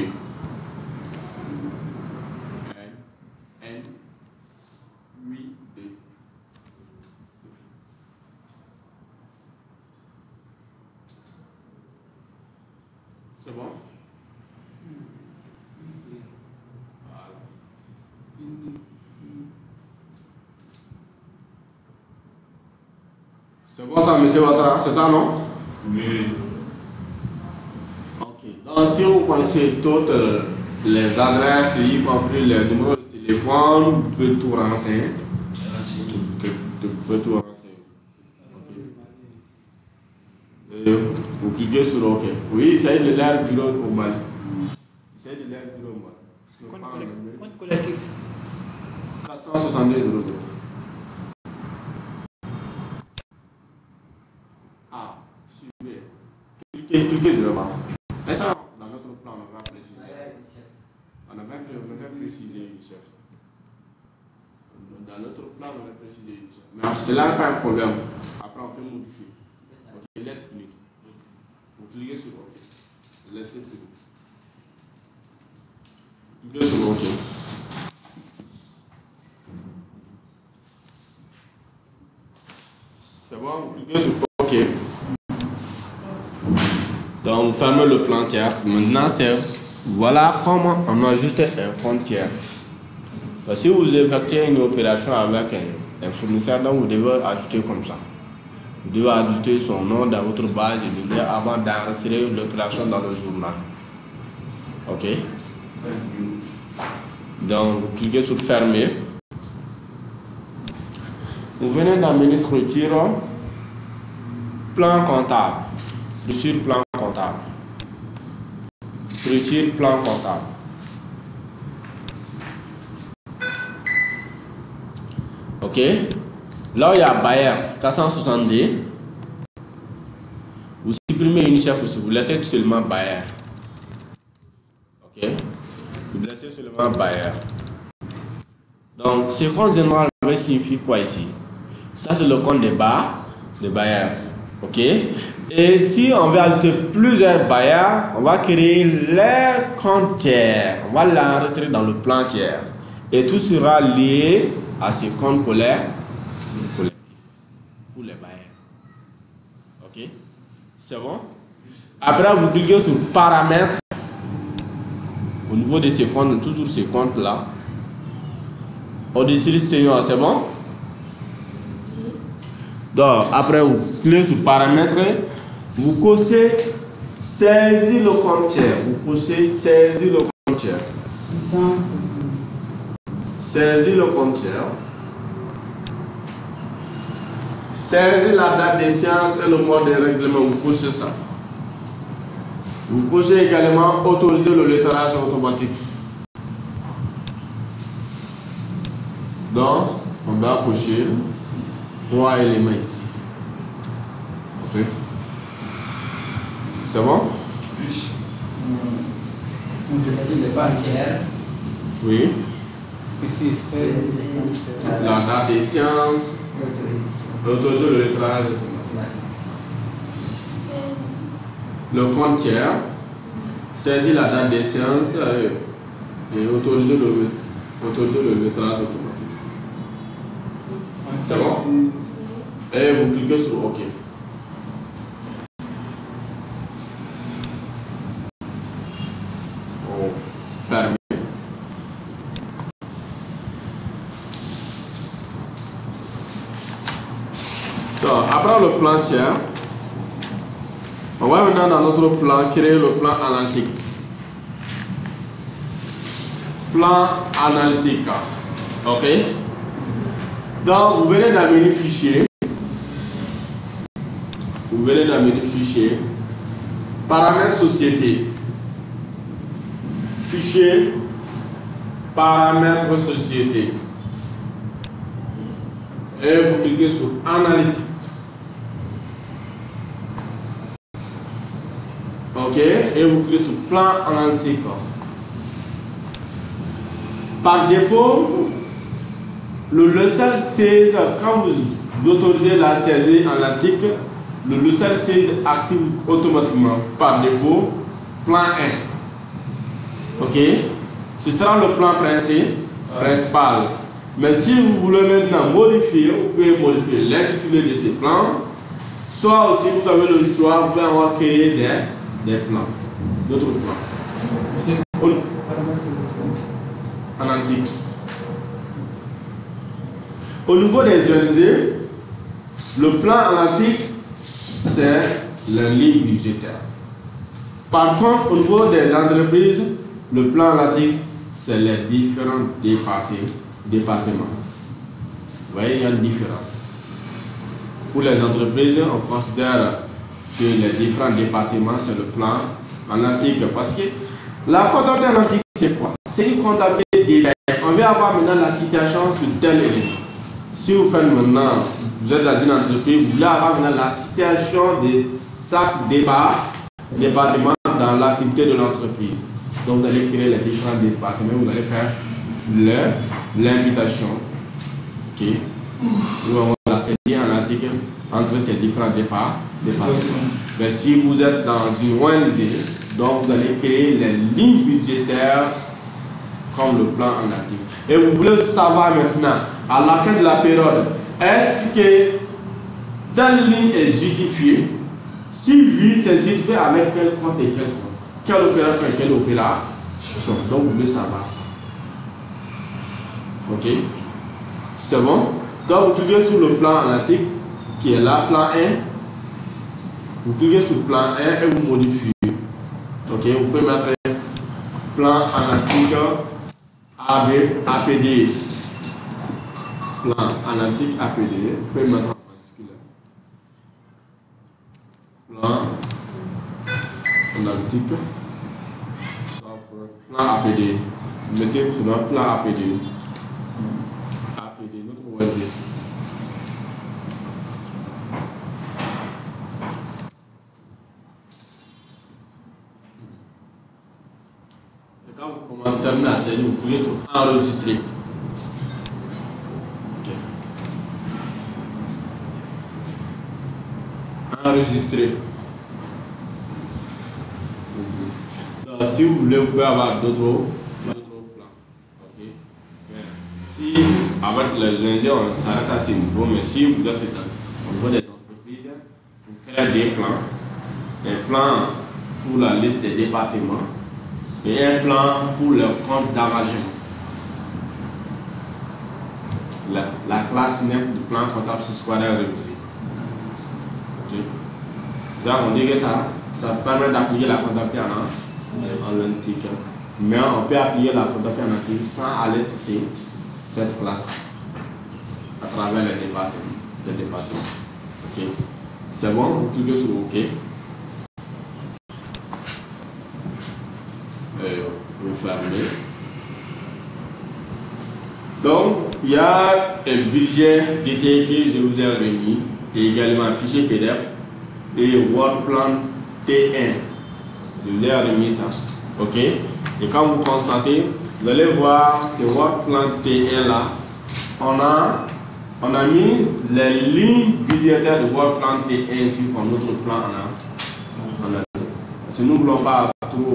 Speaker 1: C'est bon? Voilà. C'est bon ça, monsieur Ouattara, c'est ça, non?
Speaker 3: Oui.
Speaker 1: Ok. Donc, si vous connaissez toutes les adresses, y compris les numéros de téléphone, vous pouvez tout renseigner. Vous pouvez tout renseigner. Et vous cliquez sur OK. Oui, il s'agit de l'air bureau au Mali. Il s'agit de l'air bureau au Mali.
Speaker 4: Compte collectif.
Speaker 1: 462 euros. Ah, super. Cliquez sur le bas. Et ça, dans notre précisé. On avait précisé UNICEF. Dans notre plan, on a précisé UNICEF. Mais cela n'est pas un problème. Après, on peut modifier. Ok, laisse plus. Vous cliquez sur OK. Laissez plus. Cliquez sur OK. C'est bon, vous cliquez sur OK. Donc, vous fermez le plan tiers. Maintenant, voilà comment on ajoute un compte tiers. Si vous effectuez une opération avec un fournisseur, donc vous devez ajouter comme ça. Vous devez ajouter son nom dans votre base de données avant d'enregistrer l'opération dans le journal. OK? Donc, vous cliquez sur fermer. Vous venez dans le menu structure, plan comptable. Structure plan comptable. Structure plan comptable. OK? Là, il y a Bayer 470. Vous supprimez UNICEF aussi. Vous laissez seulement Bayer. OK? Vous laissez seulement Bayer. Donc, ce compte général signifie quoi ici? Ça, c'est le compte de Bayer. OK? Et si on veut ajouter plusieurs Bayer, on va créer leur compte tiers. On va l'enregistrer dans le plan tiers. Et tout sera lié à ce compte collectif pour les bailleurs. OK? C'est bon? Après, vous cliquez sur paramètres. Au niveau de ces comptes, toujours ces comptes-là. Auditrice senior, c'est bon? Donc, après, vous cliquez sur paramètres. Vous cochez saisir le compte tiers. Vous cochez saisir le compte tiers.
Speaker 6: 600.
Speaker 1: Saisir le compte tiers. Saisir la date des séances et le mode de règlement. Vous cochez ça. Vous cochez également autoriser le lettrage automatique. Donc, on doit cocher 3 éléments ici. En fait. C'est bon?
Speaker 2: Oui. On peut dire le bancaire.
Speaker 1: Oui.
Speaker 6: Ici, c'est
Speaker 1: La date des séances. Autoriser le lettrage automatique. Le compte tiers. Saisir la date des séances et autoriser le lettrage automatique. C'est bon? Et vous cliquez sur OK. Fermé. Donc, après le plan tiers, on va maintenant dans notre plan créer le plan analytique. Plan analytique. OK? Donc, vous venez dans le menu fichier. Vous venez dans le menu fichier. Paramètres société. Fichier. Paramètres société. Et vous cliquez sur analytique. OK? Et vous cliquez sur plan analytique. Par défaut, le logiciel saisit, quand vous autorisez la saisie analytique, le logiciel saisit active automatiquement par défaut plan 1. OK? Ce sera le plan principal. Mais si vous voulez maintenant modifier, vous pouvez modifier l'intitulé de ces plans. Soit aussi vous avez le choix, vous pouvez avoir créé des plans, d'autres plans. Analytique. Au niveau des ONG, le plan analytique, c'est la ligne budgétaire. Par contre, au niveau des entreprises, le plan analytique, c'est les différents départements. Vous voyez, il y a une différence. Pour les entreprises, on considère que les différents départements, c'est le plan analytique. Parce que la comptabilité analytique, c'est quoi? C'est une comptabilité détaillée. On va avoir maintenant la situation sur tel élément. Si vous faites maintenant, vous êtes dans une entreprise, vous voulez avoir maintenant la situation de chaque département dans l'activité de l'entreprise. Donc vous allez créer les différents départements, vous allez faire l'imputation. Ok. Nous avons la série en article entre ces différents départements. Mais si vous êtes dans une ONG, donc vous allez créer les lignes budgétaires comme le plan en article. Et vous voulez savoir maintenant, à la fin de la période, est-ce que telle ligne est justifiée? Si oui, c'est justifié avec quel compte et quel compte? Quelle opération et quelle opération? Donc vous voulez savoir ça. Ok? C'est bon? Donc vous cliquez sur le plan analytique qui est là, plan 1. Vous cliquez sur le plan 1 et vous modifiez. Ok? Vous pouvez mettre plan analytique APD. Plan analytique APD. Vous pouvez mettre en majuscule. Plan analytique. Plan APD. Mettez sur notre plan APD. APD, notre ONG. Et quand vous commencez à terminer la série, vous pouvez enregistrer. Ok. Enregistrer. Donc, si vous voulez, vous pouvez avoir d'autres plans. Ok. Si avec les ONG on s'arrête à ce niveau, mais si vous êtes au niveau des entreprises, vous créez des plans. Un plan pour la liste des départements et un plan pour le compte d'engagement. La classe 9 du plan comptable square révisé. Ok. Ça, on dit que ça permet d'appliquer la comptabilité en analytique. Mais on peut appliquer la comptabilité en analytique sans aller tracer cette classe à travers les départements. Ok. C'est bon, vous cliquez sur OK. Vous fermez. Donc, il y a un budget détaillé que je vous ai remis et également un fichier PDF et WordPlan T1. Je vous ai remis ça. Ok. Et quand vous constatez, vous allez voir ce WordPlan T1 là. On a mis les lignes budgétaires de WordPlan T1 ici comme notre plan en a. Parce que nous ne voulons pas trop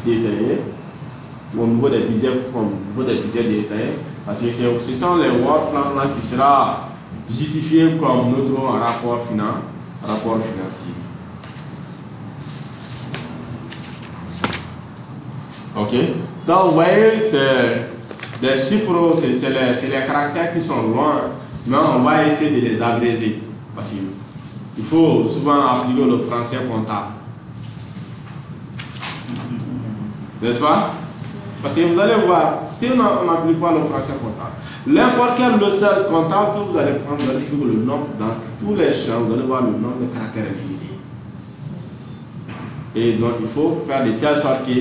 Speaker 1: détailler au niveau des budgets détaillés. Parce que ce sont les WordPlan là qui sera justifié comme notre rapport financier. Ok. Donc vous voyez, c'est des chiffres, c'est les caractères qui sont loin, mais on va essayer de les abréger. Parce qu'il faut souvent appliquer le français comptable. N'est-ce pas? Parce que vous allez voir, si on n'applique pas le français comptable, n'importe quel logiciel comptable que vous allez prendre, vous allez trouver le nombre dans tous les champs, vous allez voir le nombre de caractères limités. Et donc il faut faire de telle sorte que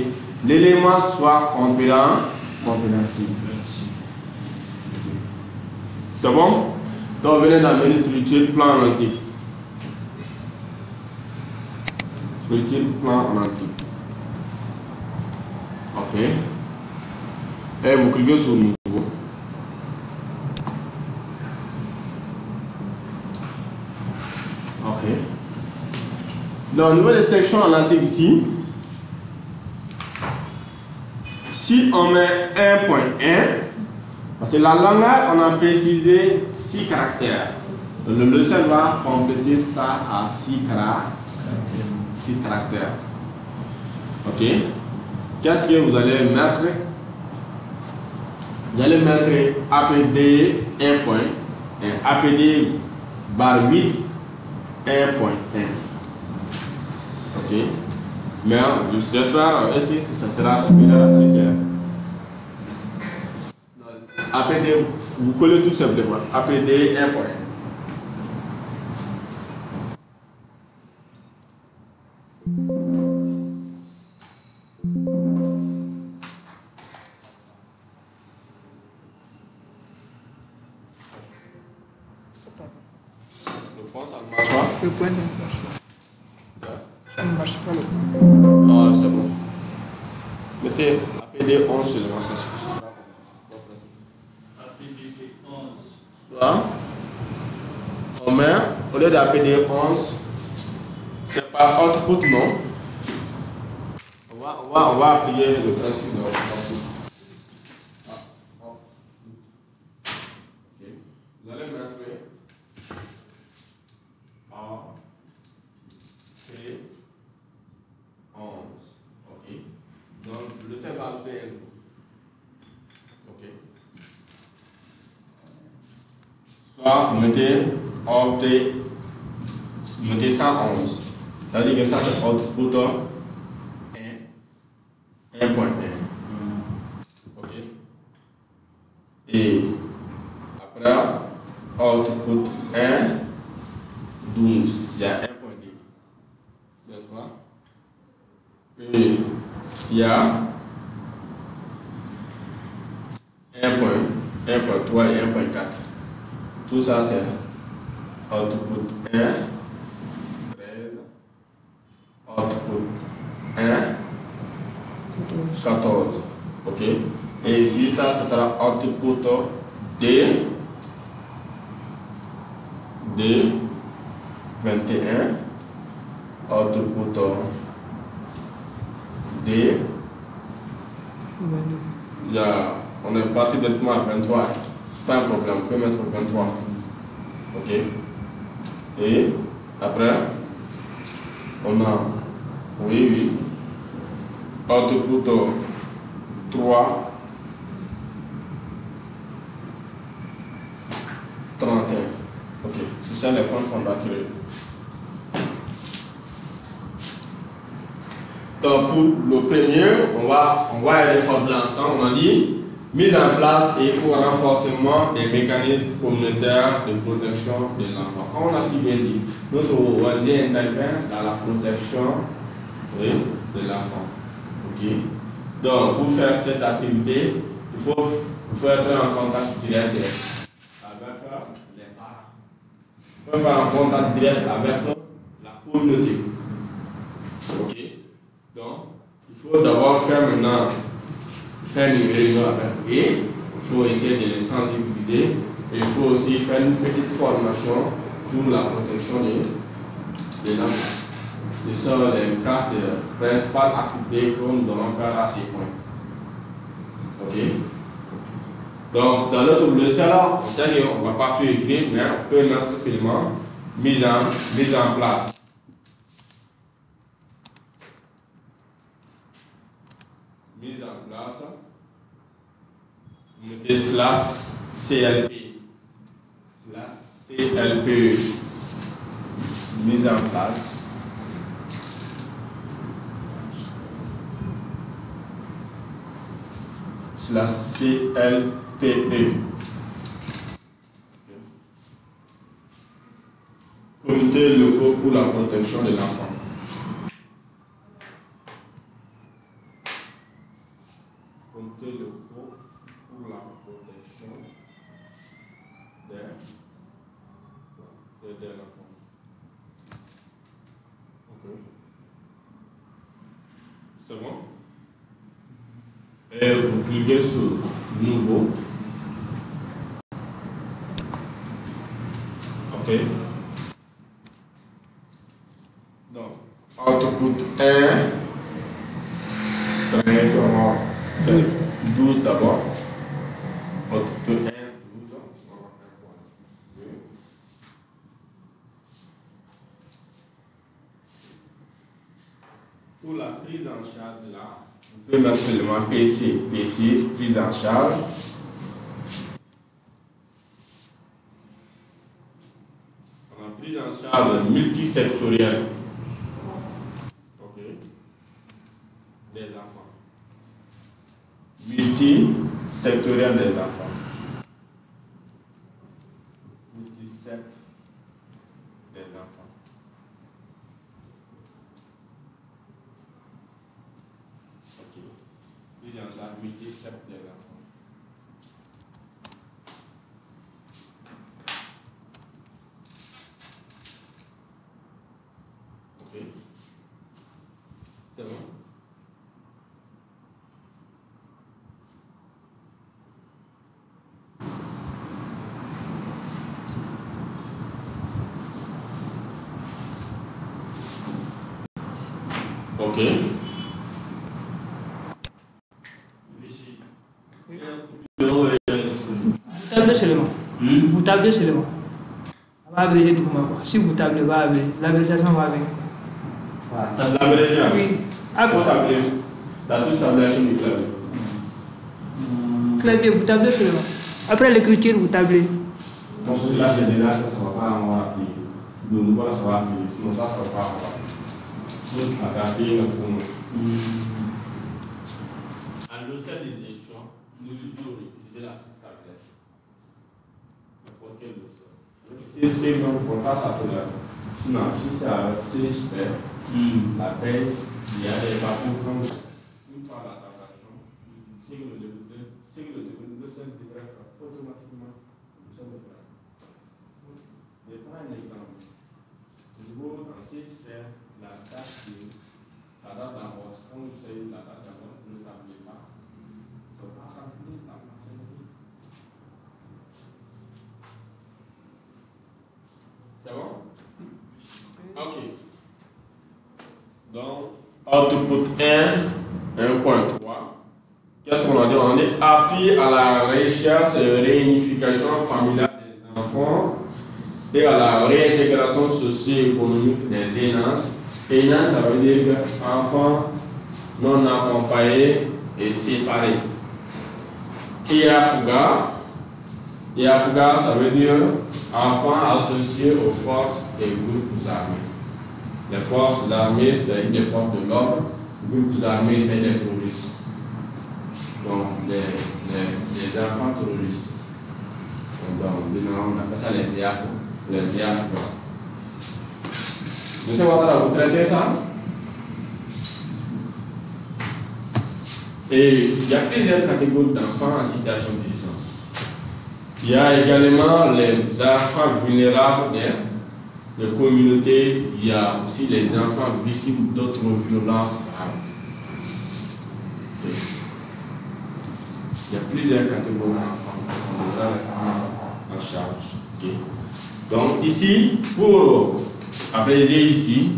Speaker 1: l'élément soit compréhensible. C'est bon? Donc venez dans le menu structure, plan analytique. Structure, plan analytique. Ok. Et vous cliquez sur nouveau. Ok. Dans le niveau des sections analytiques ici, si on met 1.1, parce que la langue, on a précisé 6 caractères. Le logiciel va compléter ça à 6 caractères. Ok. Qu'est-ce que vous allez mettre? Vous allez mettre APD 1.1, APD bar 8 1.1. Ok. Mais j'espère ici que ça sera supérieur à 6. APD, vous collez tout simplement APD 1.1. Le fond, ça ne marche pas.
Speaker 4: Le point ne marche pas. Ça ne marche pas le point.
Speaker 1: Ah, c'est bon. Mettez APD 11 seulement, c'est ce sera
Speaker 3: APD 11.
Speaker 1: Soit, on met, au lieu d'APD 11, c'est par output, non? On va appliquer le principe de output. Ok. Vous allez mettre A, C, 11. Ok. Donc, le C va ajouter S. Ok. Soit vous mettez vous mettez 111. Ça veut dire que ça c'est output 1.1. Ok. Et après output 1, 12. Il y a 1.2. N'est-ce pas? Et il y a 1.3 et 1.4. Tout ça c'est output 1, 13, output 1, 14. Ok. Et ici, ça sera output D, 21, output D. On est parti directement à 23. C'est pas un problème, on peut mettre 23. Ok. Et après, on a, oui, output 3, 31. Ok, c'est ça les formes qu'on va créer. Donc pour le premier, on va aller former ensemble. On a dit mise en place et pour renforcement des mécanismes communautaires de protection de l'enfant. Comme on a si bien dit, notre ONG intervient dans la protection, oui, de l'enfant. Ok. Donc pour faire cette activité, il faut être en contact direct avec les parents. Il faut faire en contact direct avec la communauté. Ok. Donc, il faut d'abord faire une réunion avec eux. Il faut essayer de les sensibiliser. Et il faut aussi faire une petite formation sur la protection de l'enfant. Ce sont les quatre principales activités que nous allons faire à ces points. Ok? Donc, dans notre leçon, on sait qu'on ne va pas tout écrire, mais on peut mettre seulement mise en place. Mise en place. Vous mettez /CLP. /CLP. Mise en place. /CLPE. Comité locaux pour la protection de l'enfant. Comité locaux pour la protection de l'enfant. Ok. C'est bon? Et vous cliquez sur Nouveau. Ok. Donc, output 1. 12 d'abord. Output 1, 12. Pour la prise en charge de là, vous pouvez mettre seulement PC, prise en charge. On a prise en charge multisectorielle. Ok. Des enfants. Multisectorielle des enfants. Multisect des enfants. Ok. Prise en charge multisect des enfants. Ok. C'est bon. Ok.
Speaker 4: Vous tablez seulement. Vous tablez seulement. On va abréger tout quoi. Si vous tablez, va abréger. L'abrégiation va venir.
Speaker 2: Voilà.
Speaker 1: L'abrégation.
Speaker 4: Oui.
Speaker 1: Faut tabler. T'as tout tablé sur le clavier.
Speaker 4: Clavier, vous tablez seulement. Après l'écriture, vous tablez.
Speaker 1: Donc celui-là, c'est déjà que ça ne va pas avoir appliqué. Le nouveau là, ça va appliquer. Sinon, ça ne va pas avoir. Donc, on va appliquer notre nom. En logiciel des échelons, nous utilisons la tablette. N'importe quel logiciel. Si c'est donc pour ça, ça peut l'être. Sinon, si c'est avec CSP, la base, il y a des parties comme une fois la tablation, c'est que le logiciel devrait faire automatiquement le logiciel de faire. Je prends un exemple. Je vois dans CSP, la date d'avance, quand vous savez la date d'avance, vous ne tablez pas. Ça va remplir la fonctionnalité. C'est bon? Ok. Donc, output 1.3. Qu'est-ce qu'on a dit? On a dit appui à la recherche et réunification familiale des enfants et à la réintégration socio-économique des ENAS. ENAS, ça veut dire enfants non accompagnés et séparés. EAFGA, ça veut dire enfants associés aux forces et groupes armés. Les forces armées, c'est des forces de l'ordre. Les groupes armés, c'est des terroristes. Donc, les enfants terroristes. Donc, on appelle ça les EAFGA. Monsieur Ouattara, vous traitez ça? Et il y a plusieurs catégories d'enfants en situation d'urgence. Il y a également les enfants vulnérables de communautés. Il y a aussi les enfants victimes d'autres violences graves. Okay. Il y a plusieurs catégories d'enfants en charge. Okay. Donc ici, pour apprécier ici,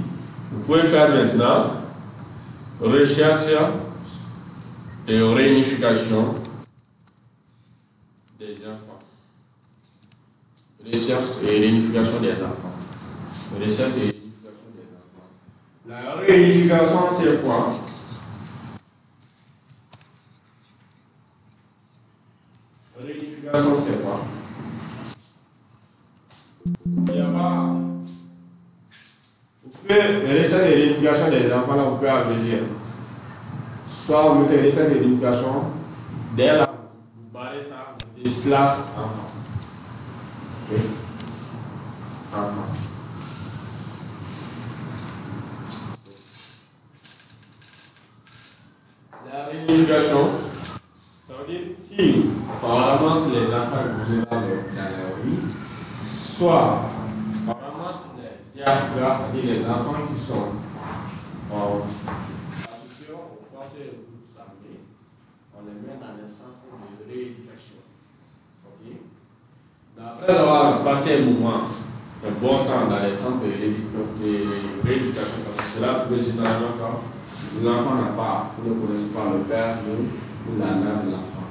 Speaker 1: vous pouvez faire maintenant recherche et réunification des enfants. Recherche et réunification des enfants. Recherche et réunification des enfants. La réunification, c'est quoi? Réunification, c'est quoi? Il n'y a pas. Vous pouvez recherche et réunification des enfants, là, vous pouvez abréger. Soit vous mettez recherche et réunification, dès là, vous barrez ça, vous mettez slash enfant. Ok? Enfant. La réunification, ça veut dire si on ramasse les enfants vulnérables dans la rue, soit on ramasse les IAFGA, c'est-à-dire les enfants qui sont associés aux forces et aux groupes armés, on les met dans les centres de rééducation. Okay? Après avoir passé un moment, un bon temps dans les centres de rééducation, parce que cela peut se dans encore, l'enfant n'a pas, vous ne connaissez pas le père ou la mère de l'enfant.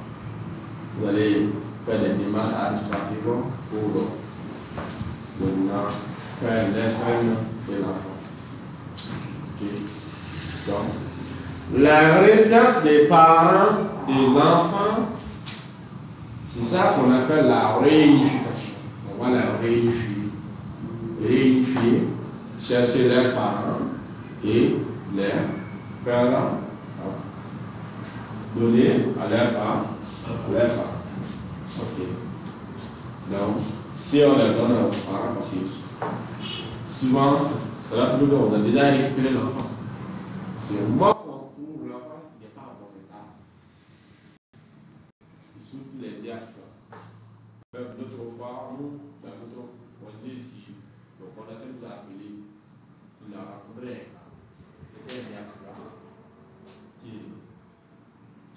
Speaker 1: Vous allez faire des démarches administratives pour maintenant faire l'enseignement de l'enfant. Okay. Donc, la recherche des parents de l'enfant, c'est ça qu'on appelle la réunification. On va la réunifier. Réunifier, chercher leurs parents et les parents, donner à leurs parents. Ok. Donc, si on les donne aux parents, parce que souvent, cela toujours on a déjà récupéré l'enfant. C'est un moment qu'on trouve l'enfant qui n'est pas en bon état. Surtout les IASP. L'autre fois, on dit ici, le fondateur nous a appelé, il a rencontré un cas. C'était un IASP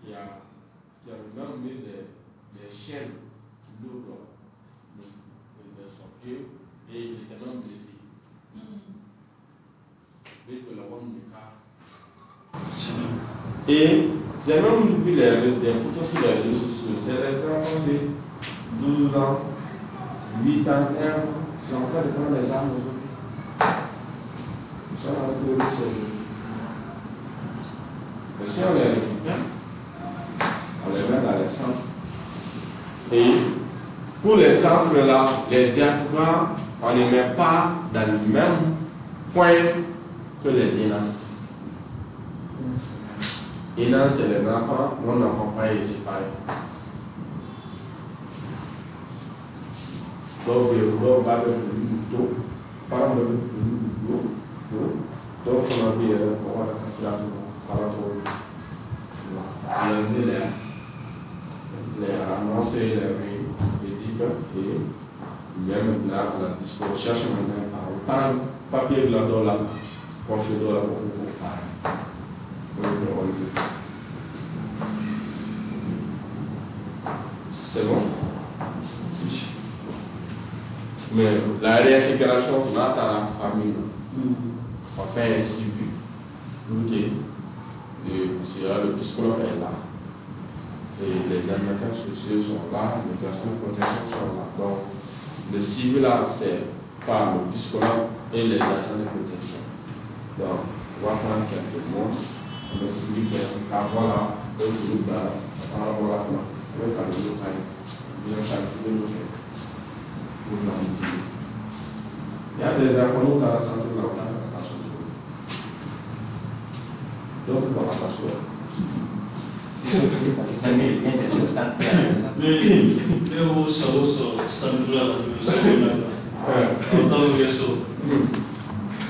Speaker 1: qui a même mis des chaînes lourdes dans son pied et il était même blessé. Dès que l'homme du cas Et j'ai même vu des photos sur les réseaux sociaux. C'est les enfants de 12 ans, 8 ans, 1 an, qui sont en train de prendre les armes aujourd'hui. Ils sont en train de se servir. Mais si on les récupère, on les met dans les centres. Et pour les centres-là, les Africains, on ne les met pas dans le même point que les ENAS. ENAS, c'est les enfants non accompagnés et séparés. Donc, on va le plus par exemple, donc, on a bien, on va le casser là, par rapport au les annoncer les médiques et même là, la discours cherche maintenant par autant papier de la dollar, qu'on fait dollar pour pareil. C'est bon? Mais la réintégration dans la famille, on fait un suivi, parce que le psychologue est là. Et les animateurs sociaux sont là, les agents de protection sont là. Donc, le suivi là, c'est par le psychologue et les agents de protection. Donc, on va prendre quelques mots. Le suivi qui est à voilà, le groupe là, on va voir là, le cas de l'Ukraine, bien calculé l'Ukraine. Il y a des accords dans la santé de la catastrophe. Donc, on va passer.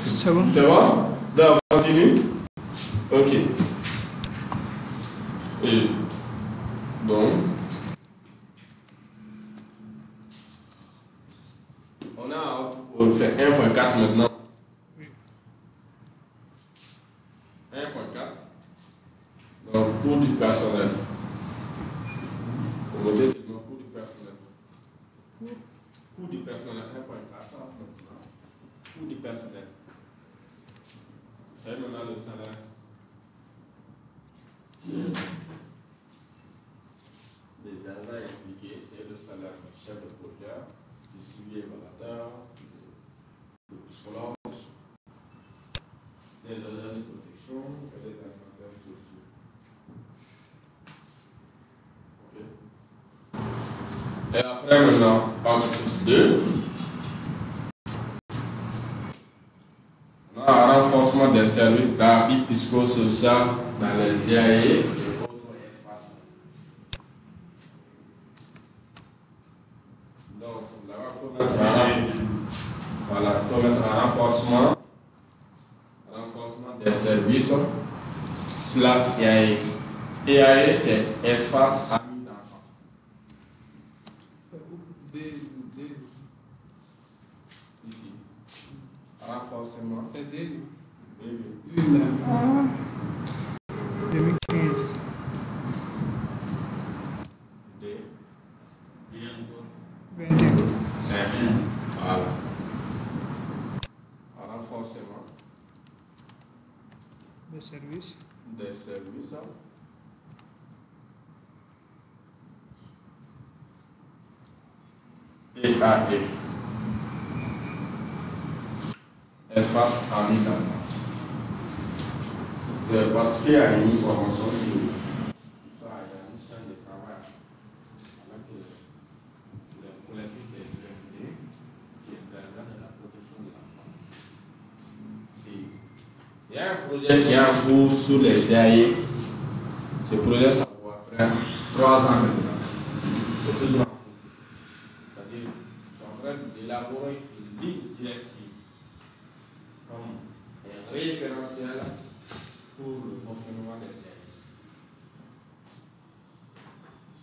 Speaker 4: C'est bon?
Speaker 1: C'est bon? Donc, on continue? Ok. Et donc, on fait 1.4 maintenant. 1.4. Donc, coût du personnel. Vous votez seulement coût du personnel. Coût du personnel 1.4 maintenant. Coût du personnel. C'est maintenant le salaire. Les agents impliqués, c'est le salaire du chef de projet, du suivi évaluateur, du psychologue, des agents de protection et des animateurs sociaux. Et après maintenant, entre 2, on a un renforcement des services d'appui psychosocial dans les IAE et autres espaces. Donc, là, il faut mettre un renforcement des services / IAE. IAE, c'est espace ami d'enfants. Ici. Renforcement.
Speaker 6: C'est D.
Speaker 4: 2015.
Speaker 1: D.
Speaker 4: 22.
Speaker 1: Voilà. Renforcement
Speaker 4: Des services.
Speaker 1: des services. EAE. Espace ami d'enfants. J'ai participé à une formation sur une chaîne de travail avec les collectifs des UFD qui interviennent dans la protection de l'enfant. Il y a un projet qui est en cours sur les IAE. Ce projet, ça va faire 3 ans maintenant. C'est toujours en cours. C'est-à-dire, je suis en train d'élaborer une ligne directive comme un référentiel pour le fonctionnement des IAE.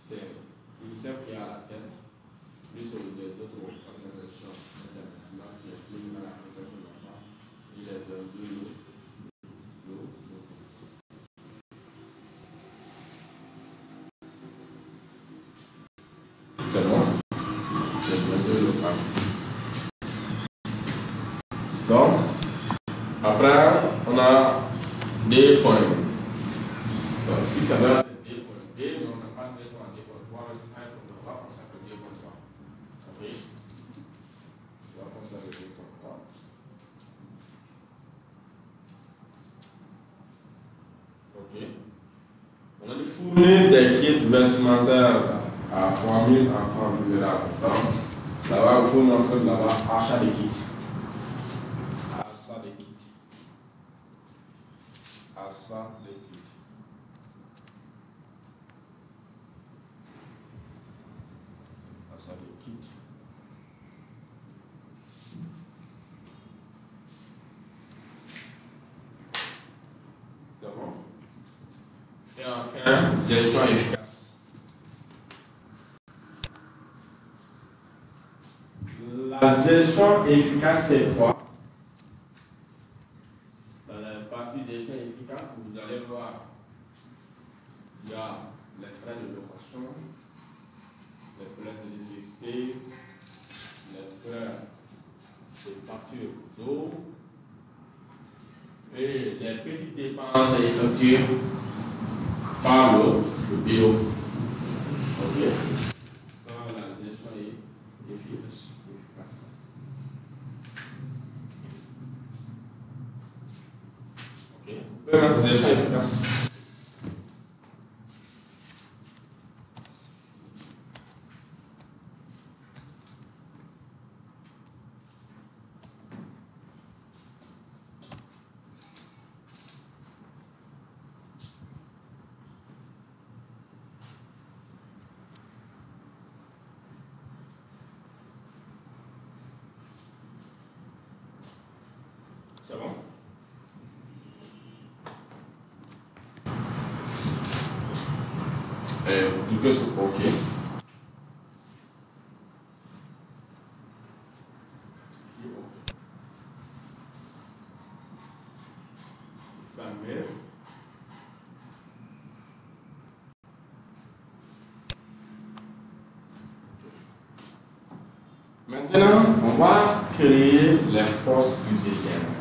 Speaker 1: C'est l'UNICEF qui est à la tête, plus les autres organisations internationales qui impliquent dans la protection de l'enfant. Il est de l'eau. C'est bon? C'est de local. Donc, après, on a des points. Donc, si ça doit être 2.2, mais on n'a pas directement 2.3, mais c'est pas comme on va penser à 2.3. Ok? On va penser à 2.3. Ok? On a fourni des kits vestimentaires à 3 000 enfants vulnérables. Donc, là-bas, il faut montrer là-bas achat des kits. Achat des kits. Achat des kits. Achat des kits. C'est bon? Et enfin, gestion efficace. La gestion efficace, c'est quoi? Dans la partie gestion efficace, vous allez voir, il y a les frais de location, les frais d'électricité, les frais de facture d'eau et les petites dépenses effectuées par le bureau. Ok? Ça, la gestion est efficace. Ok? Vous pouvez mettre gestion efficace. C'est bon? Vous cliquez sur OK. Fermez. Maintenant, on va créer les postes budgétaires.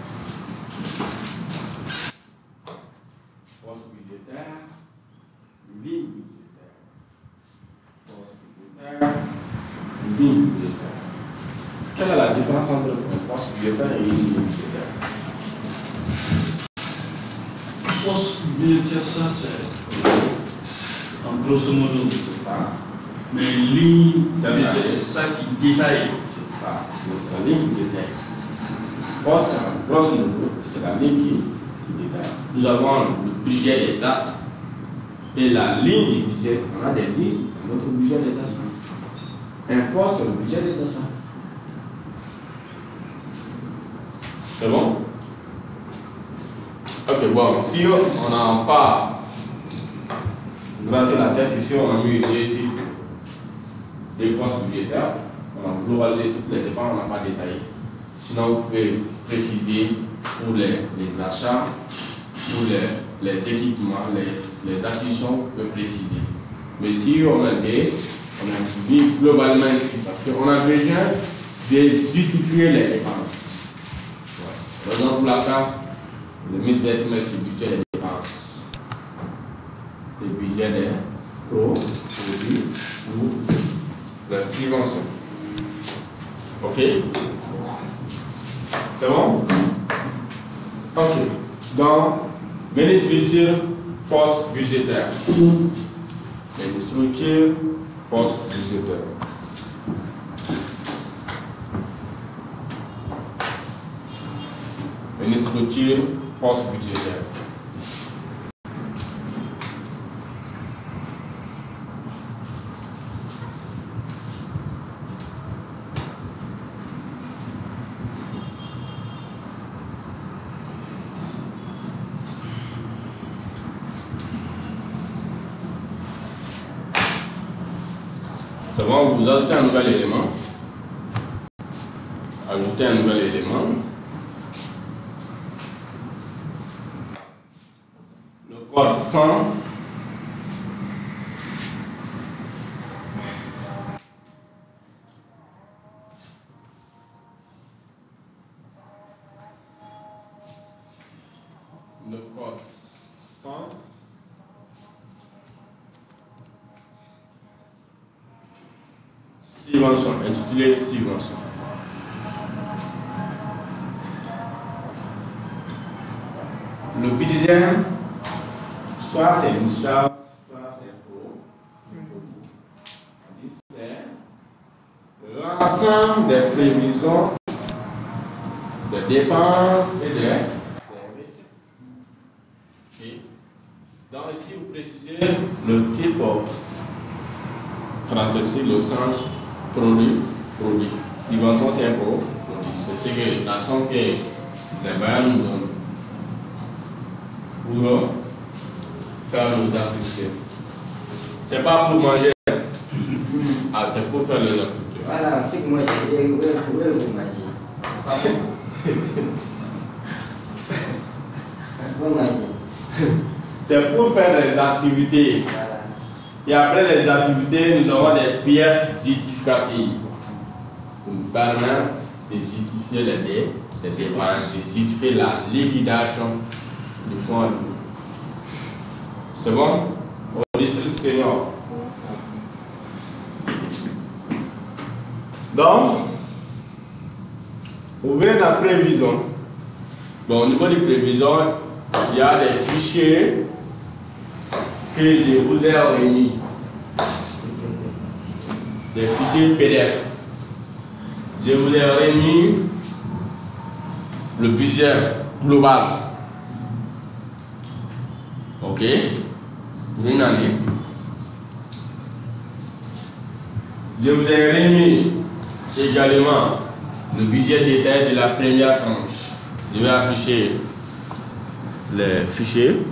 Speaker 1: Poste budgétaire, ligne budgétaire. Poste budgétaire, ligne budgétaire. Quelle est la différence entre un poste budgétaire et une ligne budgétaire?
Speaker 3: Poste budgétaire, ça c'est en grosso modo.
Speaker 1: C'est ça.
Speaker 3: Mais ligne
Speaker 1: Ça,
Speaker 3: budgétaire,
Speaker 1: c'est-
Speaker 3: c'est ça qui détaille.
Speaker 1: C'est ça. C'est la ligne qui détaille. Poste, grosso modo, c'est la ligne qui détaille. Nous avons le budget des as et la ligne du budget. On a des lignes dans notre budget des as. Un poste, c'est le budget des as. C'est bon? Ok, bon, si on n'a pas gratté la tête, ici on a mis des postes budgétaires, on a globalisé toutes les dépenses, on n'a pas détaillé. Sinon, vous pouvez préciser pour les achats, pour les équipements, les acquisitions, vous pouvez préciser. Mais si on a mis globalement ici, parce qu'on a besoin de substituer les dépenses. Par exemple, pour la carte, le limite d'être mais c'est le budget des dépenses. Le budget des produits ou la subvention. Ok? C'est bon? Ok. Dans menu structure, poste budgétaire. Menu structure, poste budgétaire. Menu structure, poste budgétaire. C'est bon, vous ajoutez un nouvel élément. Ajoutez un nouvel élément. Le code 100. Le code 100. subvention, intitulé subvention. Le budget, soit c'est une charge, soit c'est un pro. C'est l'ensemble des prévisions de dépenses et des recettes. Okay. Donc ici, vous précisez le type caractéristique, le sens produit. Subvention, c'est un produit. C'est la somme que les bailleurs nous donnent pour faire nos activités. C'est pas pour manger, c'est pour faire les activités.
Speaker 2: Voilà, c'est que moi j'ai dit, où vous mangez. Vous mangez.
Speaker 1: C'est pour faire les activités.
Speaker 2: Voilà.
Speaker 1: Et après les activités, nous avons des pièces justificatives qui nous permettent de justifier les dépenses, de justifier la liquidation du fonds en ligne. C'est bon? Au district senior. Donc, au niveau de la prévision, bon, au niveau des prévisions, il y a des fichiers que je vous ai remis. Des fichiers PDF. Je vous ai remis le budget global. Ok? Pour une année. Je vous ai remis également le budget détaillé de la première tranche. Je vais afficher les fichiers.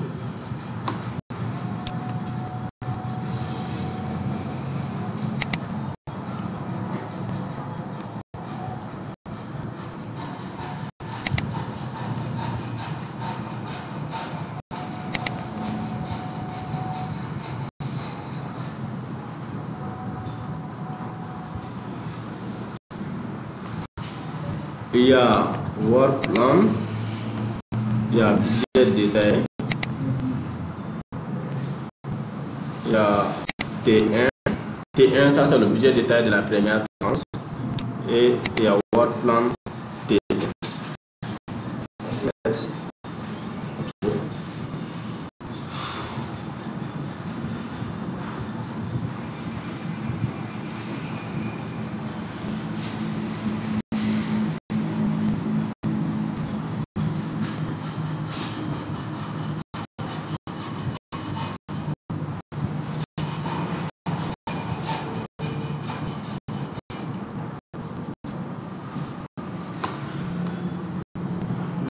Speaker 1: Il y a work plan, il y a budget détaillé, il y a T1. T1, ça c'est le budget détaillé de la première tranche. Et il y a work plan T2.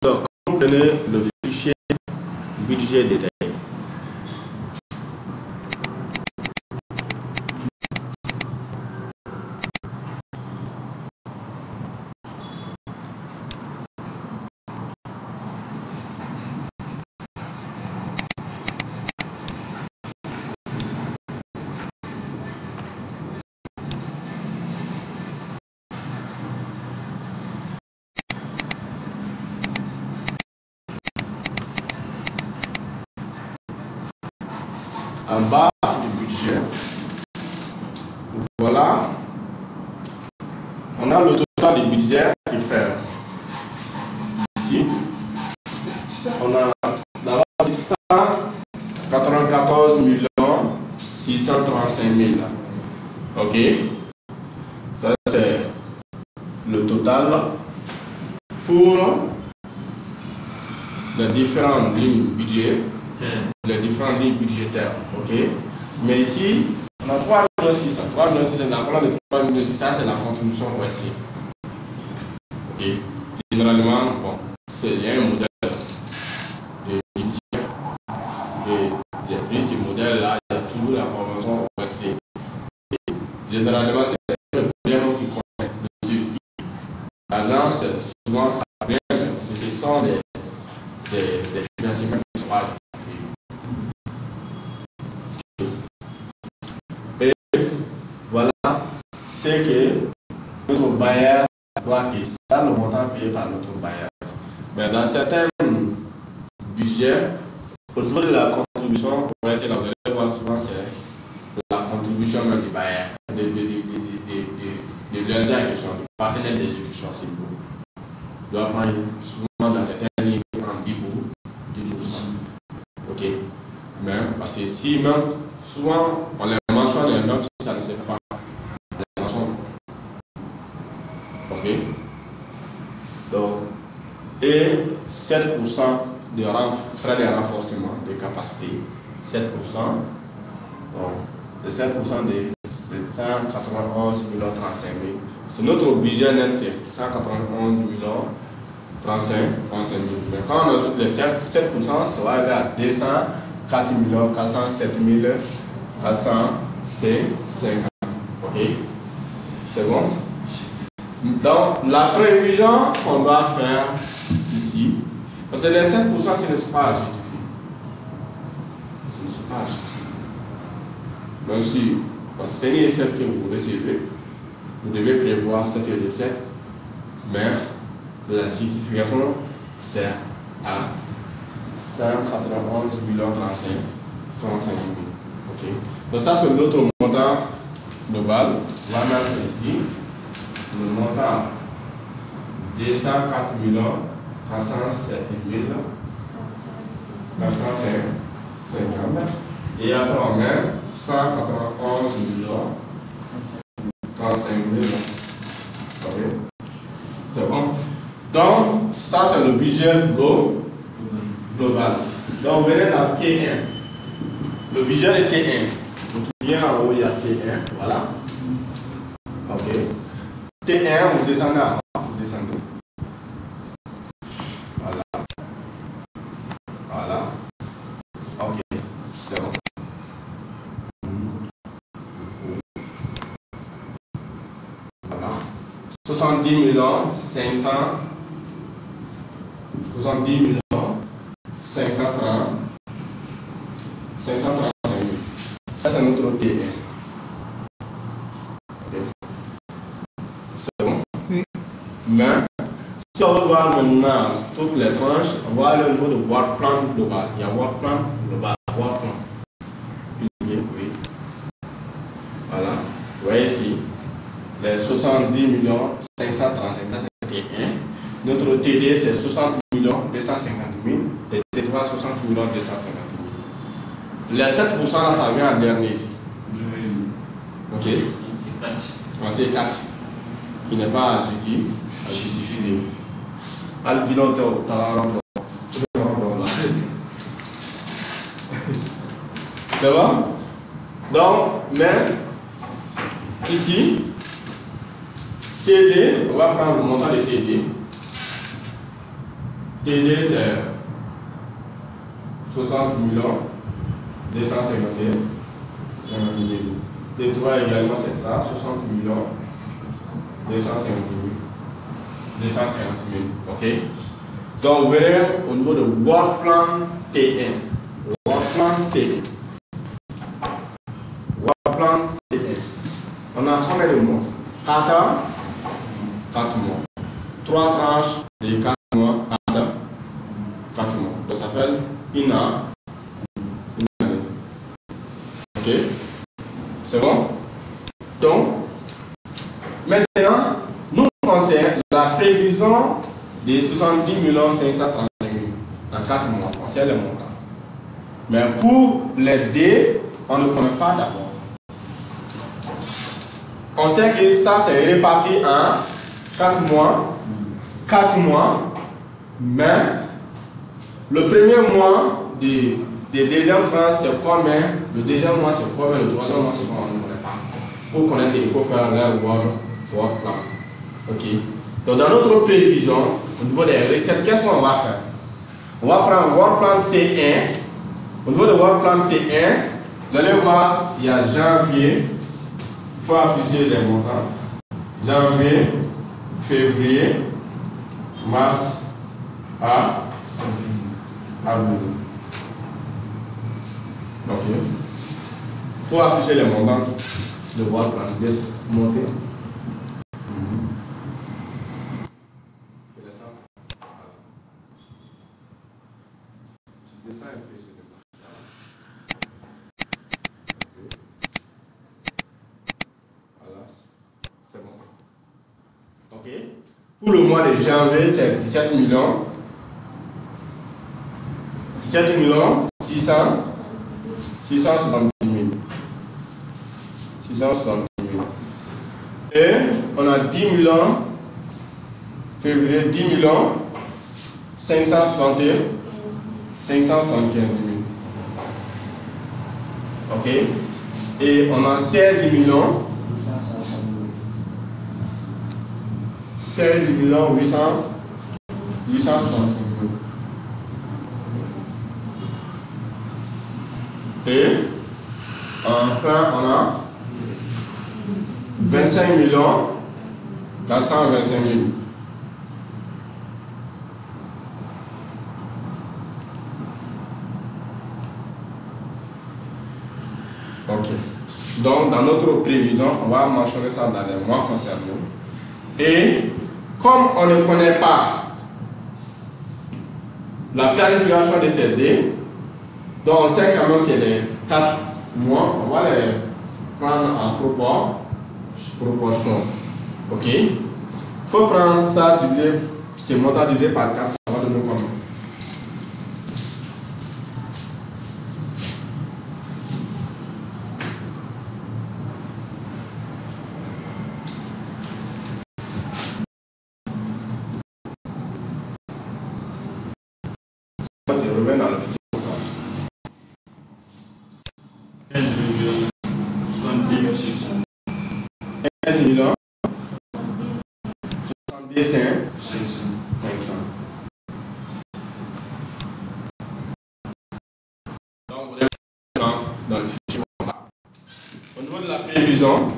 Speaker 1: Donc, comprenez le fichier budget détaillé. En bas du budget, voilà, on a le total du budget qui fait ici, on a d'abord 694 635 000. Ok, ça c'est le total pour les différentes lignes budget. Les différentes lignes budgétaires, ok? Mais ici, on a 3 600. 3 600, la colonne de 3 600, c'est la contribution OSC. Ok? Généralement, bon, il y a un modèle de budget. Et j'ai pris ce modèle-là, il y a toujours la convention OSC. Et généralement, c'est le gouvernement qui connaît le circuit. L'agence, souvent, ça vient, ce sont des financements qui sont ajoutés. Voilà, c'est que notre bailleur doit payer. C'est ça le montant payé par notre bailleur. Mais dans certains budgets, au niveau de la contribution, pour essayer d'en voir souvent, c'est la contribution même du bailleur, lundi en question, le partenaire d'exécution, c'est beau. Il doit prendre souvent dans certaines lignes en 10%. Ok. Mais, parce que si même, souvent, on les mentionne et même si ça ne sert pas, on les mentionne. Ok. Donc, et 7% sera des renforcements de capacité. 7%. Donc, de 7% de 191 35 000. C'est notre budget net, c'est 191 35 000. Mais quand on ajoute les 7%, ça va aller à 204 407 450. Ok? C'est bon? Donc, la prévision qu'on va faire ici, parce que les 5%, ce n'est pas à justifier. Ce n'est pas à justifier. Même si, parce que c'est une recette que vous recevez, vous devez prévoir cette recette, mais la justification sert à 191 35 35 000. Ok? Donc, ça, c'est notre montant global. On va mettre ici le montant 204 407 450. Et après, on met 191 35 000. C'est bon? Donc, ça, c'est le budget global. Donc, vous venez dans T1. Le budget est T1. Donc, bien en haut, il y a T1. Voilà. Ok. T1, vous descendez en bas. Vous descendez. Voilà. Voilà. Ok. C'est bon. Voilà. 70 500. 70 530. 535 000. Ça, c'est notre T1. Okay. C'est bon?
Speaker 4: Oui.
Speaker 1: Mais, si on veut voir maintenant toutes les tranches, on va aller au niveau de work plan global. Il y a work plan global, work plan. Oui. Voilà. Vous voyez ici, les 70 535 000, c'est T1. Notre TD, c'est 60 250 000 et T3, 60 250 000. Les 7%, là, ça vient en dernier ici. Ok. En T4. Qui n'est pas à justifier. Allez, dis-donc, tu as la langue. C'est bon? Donc, mais, ici, TD, on va prendre le montant de TD. TD, c'est 60 251 000. T3 également, c'est ça, 60 250 000. Ok? Donc, vous verrez au niveau de work plan T1. Work plan T1. Work plan T1. On a combien de mois? 4 mois. 3 tranches de 4 mois. 4 mois. Donc, ça s'appelle une année. Ok? C'est bon? Donc, maintenant, nous concerne la prévision des 70 535 000 en 4 mois. On sait les montants. Mais pour les D, on ne connaît pas d'abord. On sait que ça, c'est réparti en 4 mois. 4 mois. Mais le premier mois des deuxième tranche, c'est combien? Le deuxième mois, c'est combien? Le troisième mois, c'est combien? On ne connaît pas. Pour connaître, il faut faire leur work plan. Ok. Donc, dans notre prévision, au niveau des recettes, qu'est-ce qu'on va faire? On va prendre work plan T1. Au niveau de work plan T1, vous allez voir, il y a janvier. Il faut afficher les montants. Janvier, février, mars, avril. Ok. Il faut afficher les montants de work plan. Monter. Tu descends un peu, c'est bon. Voilà, c'est bon. Ok. Pour le mois de janvier, c'est 17 millions. 17 millions 670 000. 670 000. Et on a 10 millions, février, 10 millions 575 000. Ok. Et on a 16 millions 860 000. Et enfin, on a 25 millions 425 000. Ok. Donc, dans notre prévision, on va mentionner ça dans les mois concernés. Et comme on ne connaît pas la planification de ces dés, donc on sait quand même c'est les 4 mois, on va les prendre en proportion. Ok? Il faut prendre ça, diviser, ce montant divisé par 4, ça va donner combien? Je reviens dans le futur.
Speaker 3: 15 millions 70 600.
Speaker 1: 15 millions 70 500. Donc vous devez dans le futur. Au niveau de la prévision,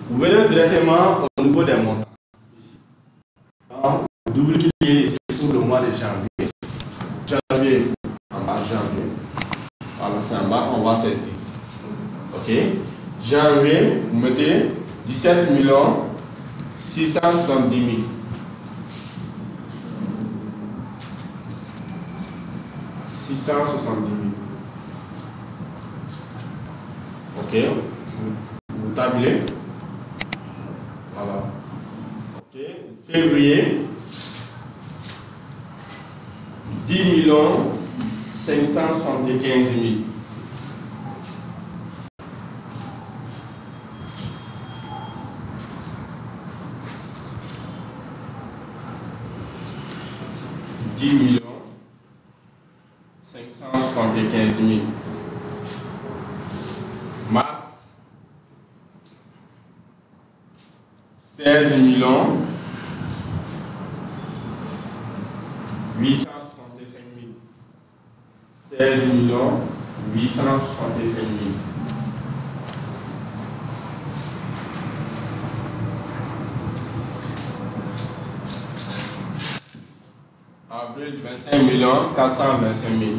Speaker 1: vous verrez directement au niveau des montants. Ici. Donc, double qui est pour le mois de janvier. Janvier, en bas, janvier. Voilà, c'est en bas qu'on va saisir. Ok? Janvier, vous mettez 17 millions 670 000. Ok? Vous tablez. Voilà. Ok? Février, 10 millions 575 000. $10 575 000. Mars, 16 millions 865 000. 16 millions 865 000. Avril, 25 millions 425 000.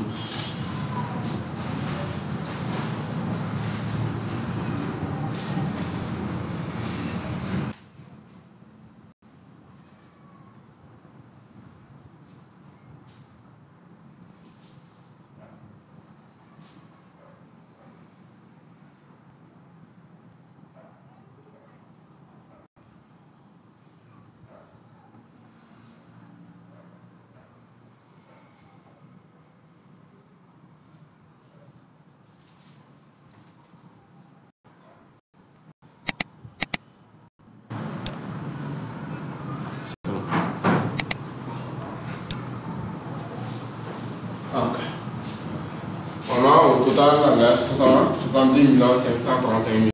Speaker 1: Ok. On a au total 70 535 000.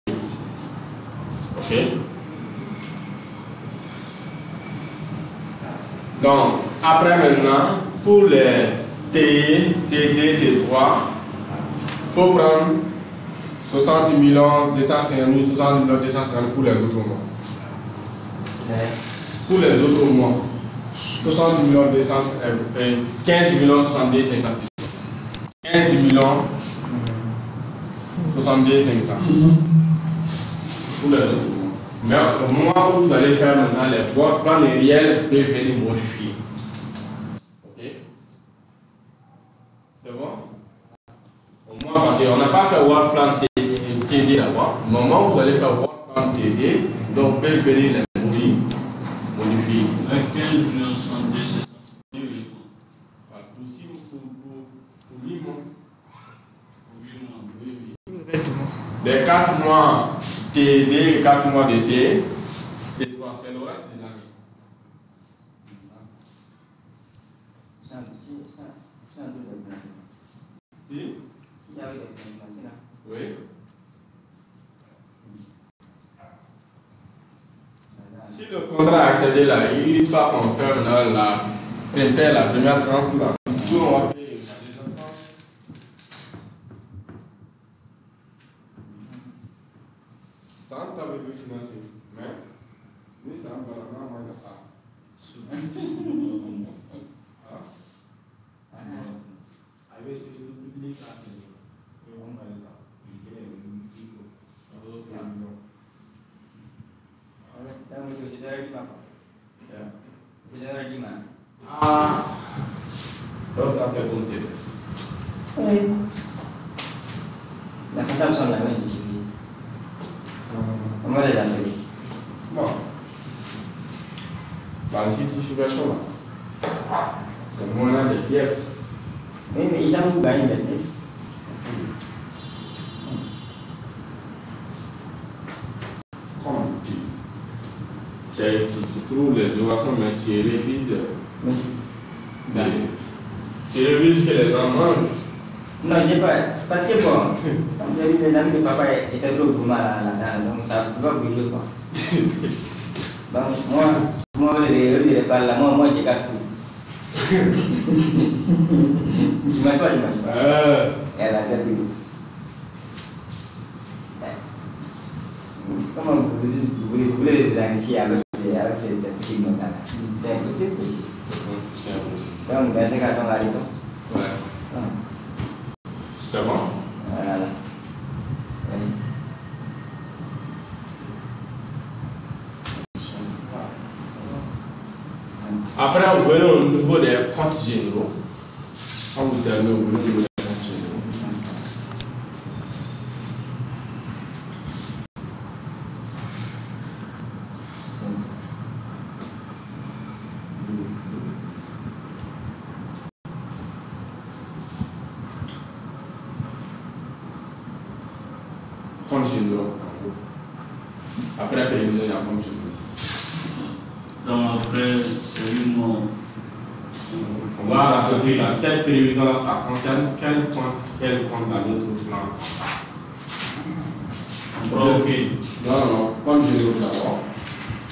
Speaker 1: Ok. Donc, après maintenant, pour les TD, T3, il faut prendre 60 250 000, 60 250 pour les autres mois. Pour les autres mois. 60 250 15 70 500. 15 70 500. Pour les autres mois. Mais au moment où vous allez faire maintenant les votre plan réel peut venir modifier. Ok? C'est bon? Au moins parce qu'on n'a pas fait World Plan TD d'abord. Au moment où vous allez faire World Plan TD, donc vous pouvez venir les modifier. divise.
Speaker 3: Avec 15 62 700.
Speaker 1: Possible pour 8 mois. Oui. Les 4 mois TD et 4 mois d'été, et 3, c'est le reste de l'année.
Speaker 2: C'est un double placement.
Speaker 1: Si?
Speaker 2: S'il y avait des placements là.
Speaker 1: Oui. Si le contrat a accédé là, une fois qu'on fait maintenant la première tranche là, tout on va payer les enfants. Sans tableau financier, mais nous sommes vraiment moins de ça. Ah, l'autre a fait compter.
Speaker 2: Oui. La comptable sont là, oui. Comment les appeler?
Speaker 1: Bon. La certification là, c'est moins des pièces.
Speaker 2: Oui, mais ils savent vous gagner des pièces.
Speaker 1: Comme tu trouves les ovations, mais tu révises.
Speaker 2: Oui.
Speaker 1: Tu révises que les gens mangent.
Speaker 2: Non, j'ai pas. Parce que bon, comme j'ai vu, les amis de papa étaient trop gourmands là-dedans, donc ça ne va pas bouger quoi. Donc, moi, je parle là, moi, j'ai 4 coups. Je mange pas. Elle a tête de comment vous voulez vous initier avec ces petits montants-là? C'est impossible aussi.
Speaker 1: C'est impossible.
Speaker 2: Donc, ben, c'est quand on va aller.
Speaker 1: Ouais. C'est bon?
Speaker 2: Voilà. Oui.
Speaker 1: Après, vous venez au niveau des comptes généraux. Quand vous terminez, vous venez au niveau des comptes généraux. Compte généraux. Après, prévision, il y a compte généraux.
Speaker 3: Donc après, c'est 8 mois.
Speaker 1: On va associer ça. Cette prévision-là, ça concerne quel compte dans notre plan?
Speaker 3: Ok.
Speaker 1: Non, compte généraux d'abord.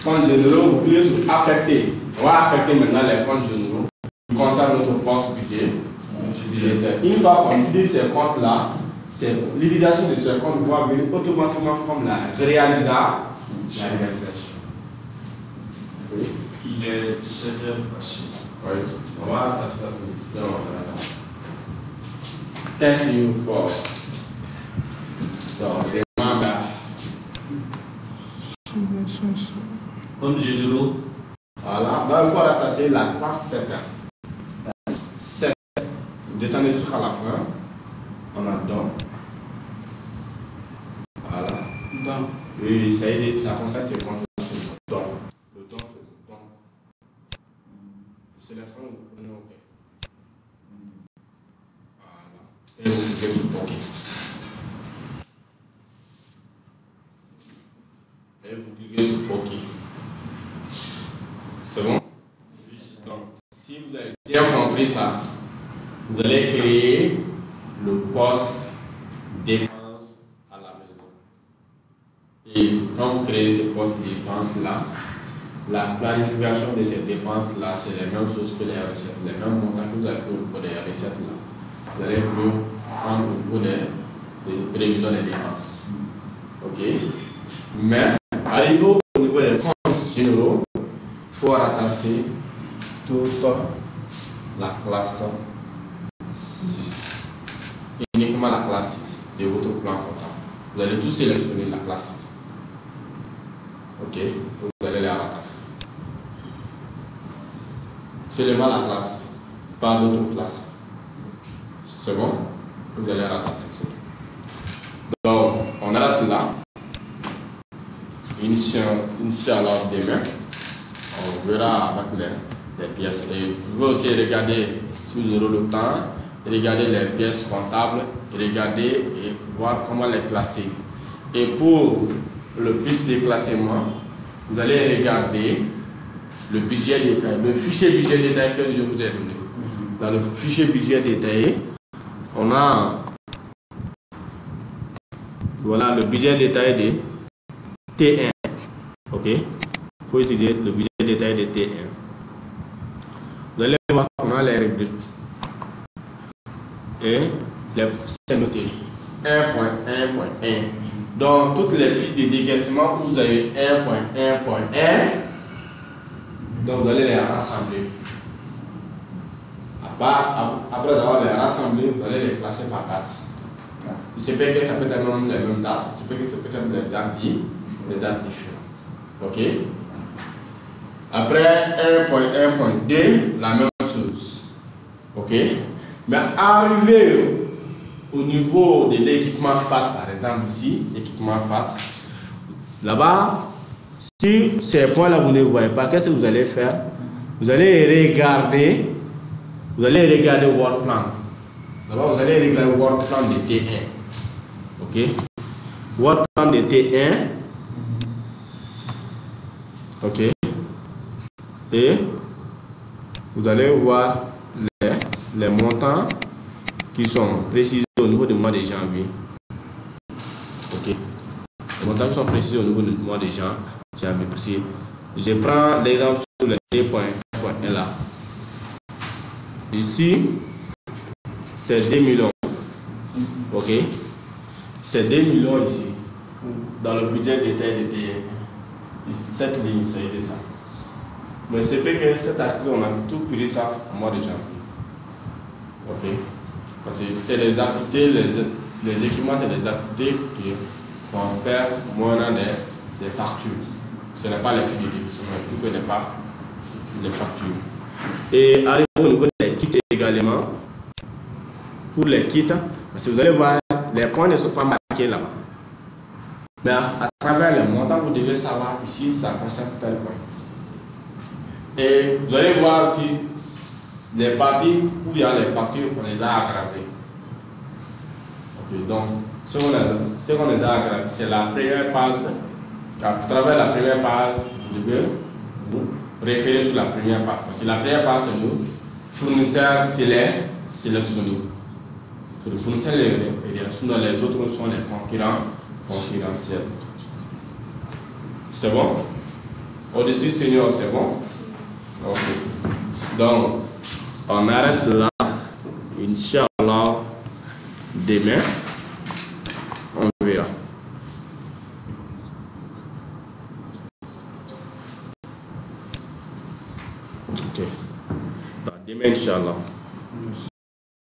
Speaker 1: Compte généraux, vous cliquez sur affecter. On va affecter maintenant les comptes généraux qui concernent notre poste budgétaire. Une fois qu'on utilise ces comptes-là, l'utilisation de ce compte va venir automatiquement comme la réalisation. Oui.
Speaker 3: Il est 7h passé.
Speaker 1: Oui. On va passer ça tout de suite. Thank you for. Donc, remember.
Speaker 3: Compte généraux.
Speaker 1: Voilà. Donc, il faut rattacher la classe 7. 7. Vous descendez jusqu'à la fin. On a don. Voilà.
Speaker 6: Don.
Speaker 1: Oui, ça concerne ces comptes. Don. Le don, c'est le don. C'est la fin où vous prenez OK. Voilà. Et vous pouvez tout OK. Et vous cliquez sur OK. C'est bon? Donc, si vous avez bien compris ça, vous allez créer le poste dépense à la maison. Et quand vous créez ce poste dépense-là, la planification de ces dépenses-là, c'est les mêmes choses que les recettes, les mêmes montants que vous avez pris au niveau des recettes-là. Vous allez prendre au niveau des prévisions des dépenses. OK? Mais, arrivé au niveau des comptes généraux, il faut rattacher toute la classe 6. Uniquement la classe 6 de votre plan comptable. Vous allez tout sélectionner la classe 6. Ok, vous allez les rattacher. Seulement la classe 6, pas d'autres classes. C'est bon? Vous allez rattacher ça. Donc, on arrête là. Inch'Allah, demain, On verra avec les pièces. Et vous pouvez aussi regarder sur le temps, regarder les pièces comptables, regarder et voir comment les classer. Et pour le plus de classement, vous allez regarder le budget détaillé, le fichier budget détaillé que je vous ai donné. Dans le fichier budget détaillé, on a voilà le budget détaillé de T1. Ok, il faut étudier le budget détaillé de T1. Vous allez voir comment les rubriques et c'est noté 1.1.1. Dans toutes les fiches de décaissement, vous avez 1.1.1. Donc vous allez les rassembler. Après avoir les rassemblés, vous allez les classer par date. Il se peut que ça peut être même les mêmes dates, il se peut que ça peut être des dates différentes. Ok? Après 1.1.2, la même chose. Ok? Mais arrivé au niveau de l'équipement FAT, par exemple ici, équipement FAT, là-bas, si ces points-là vous ne voyez pas, qu'est-ce que vous allez faire? Vous allez regarder WordPlan. D'abord, vous allez regarder WordPlan de T1. Ok? WordPlan de T1. Ok? Et vous allez voir les montants qui sont précisés au niveau du mois de janvier. Ok? Les montants qui sont précisés au niveau du mois de janvier. Parce que je prends l'exemple sur le 2.1 là. Ici, c'est 2 millions. Ok? C'est 2 millions ici. Dans le budget détaillé de T1. Cette ligne, ça a été ça. Mais c'est vrai que cet article, on a tout pris ça au mois de janvier. Ok? Parce que c'est les activités, les équipements, c'est les activités qu'on fait moyennant des factures. Ce n'est pas les fiches de décaissement, plutôt les factures. Et arrivé au niveau des kits également, pour les kits, parce que vous allez voir, les points ne sont pas marqués là-bas. Mais à travers les montants, vous devez savoir ici, ça concerne tel point. Et vous allez voir si les parties où il y a les factures, on les a aggravées. Ok, donc, ce qu'on les a aggravées, c'est la première page. À travers la première page, vous devez vous référer sur la première page. Parce que la première page, c'est le fournisseur sélectionné. C'est le fournisseur sinon les autres sont les concurrents concurrentiels. C'est bon? Au-dessus, senior, c'est bon? Ok. Donc, on arrête là. Inch'Allah, demain, on verra. Ok. Donc, demain, Inch'Allah.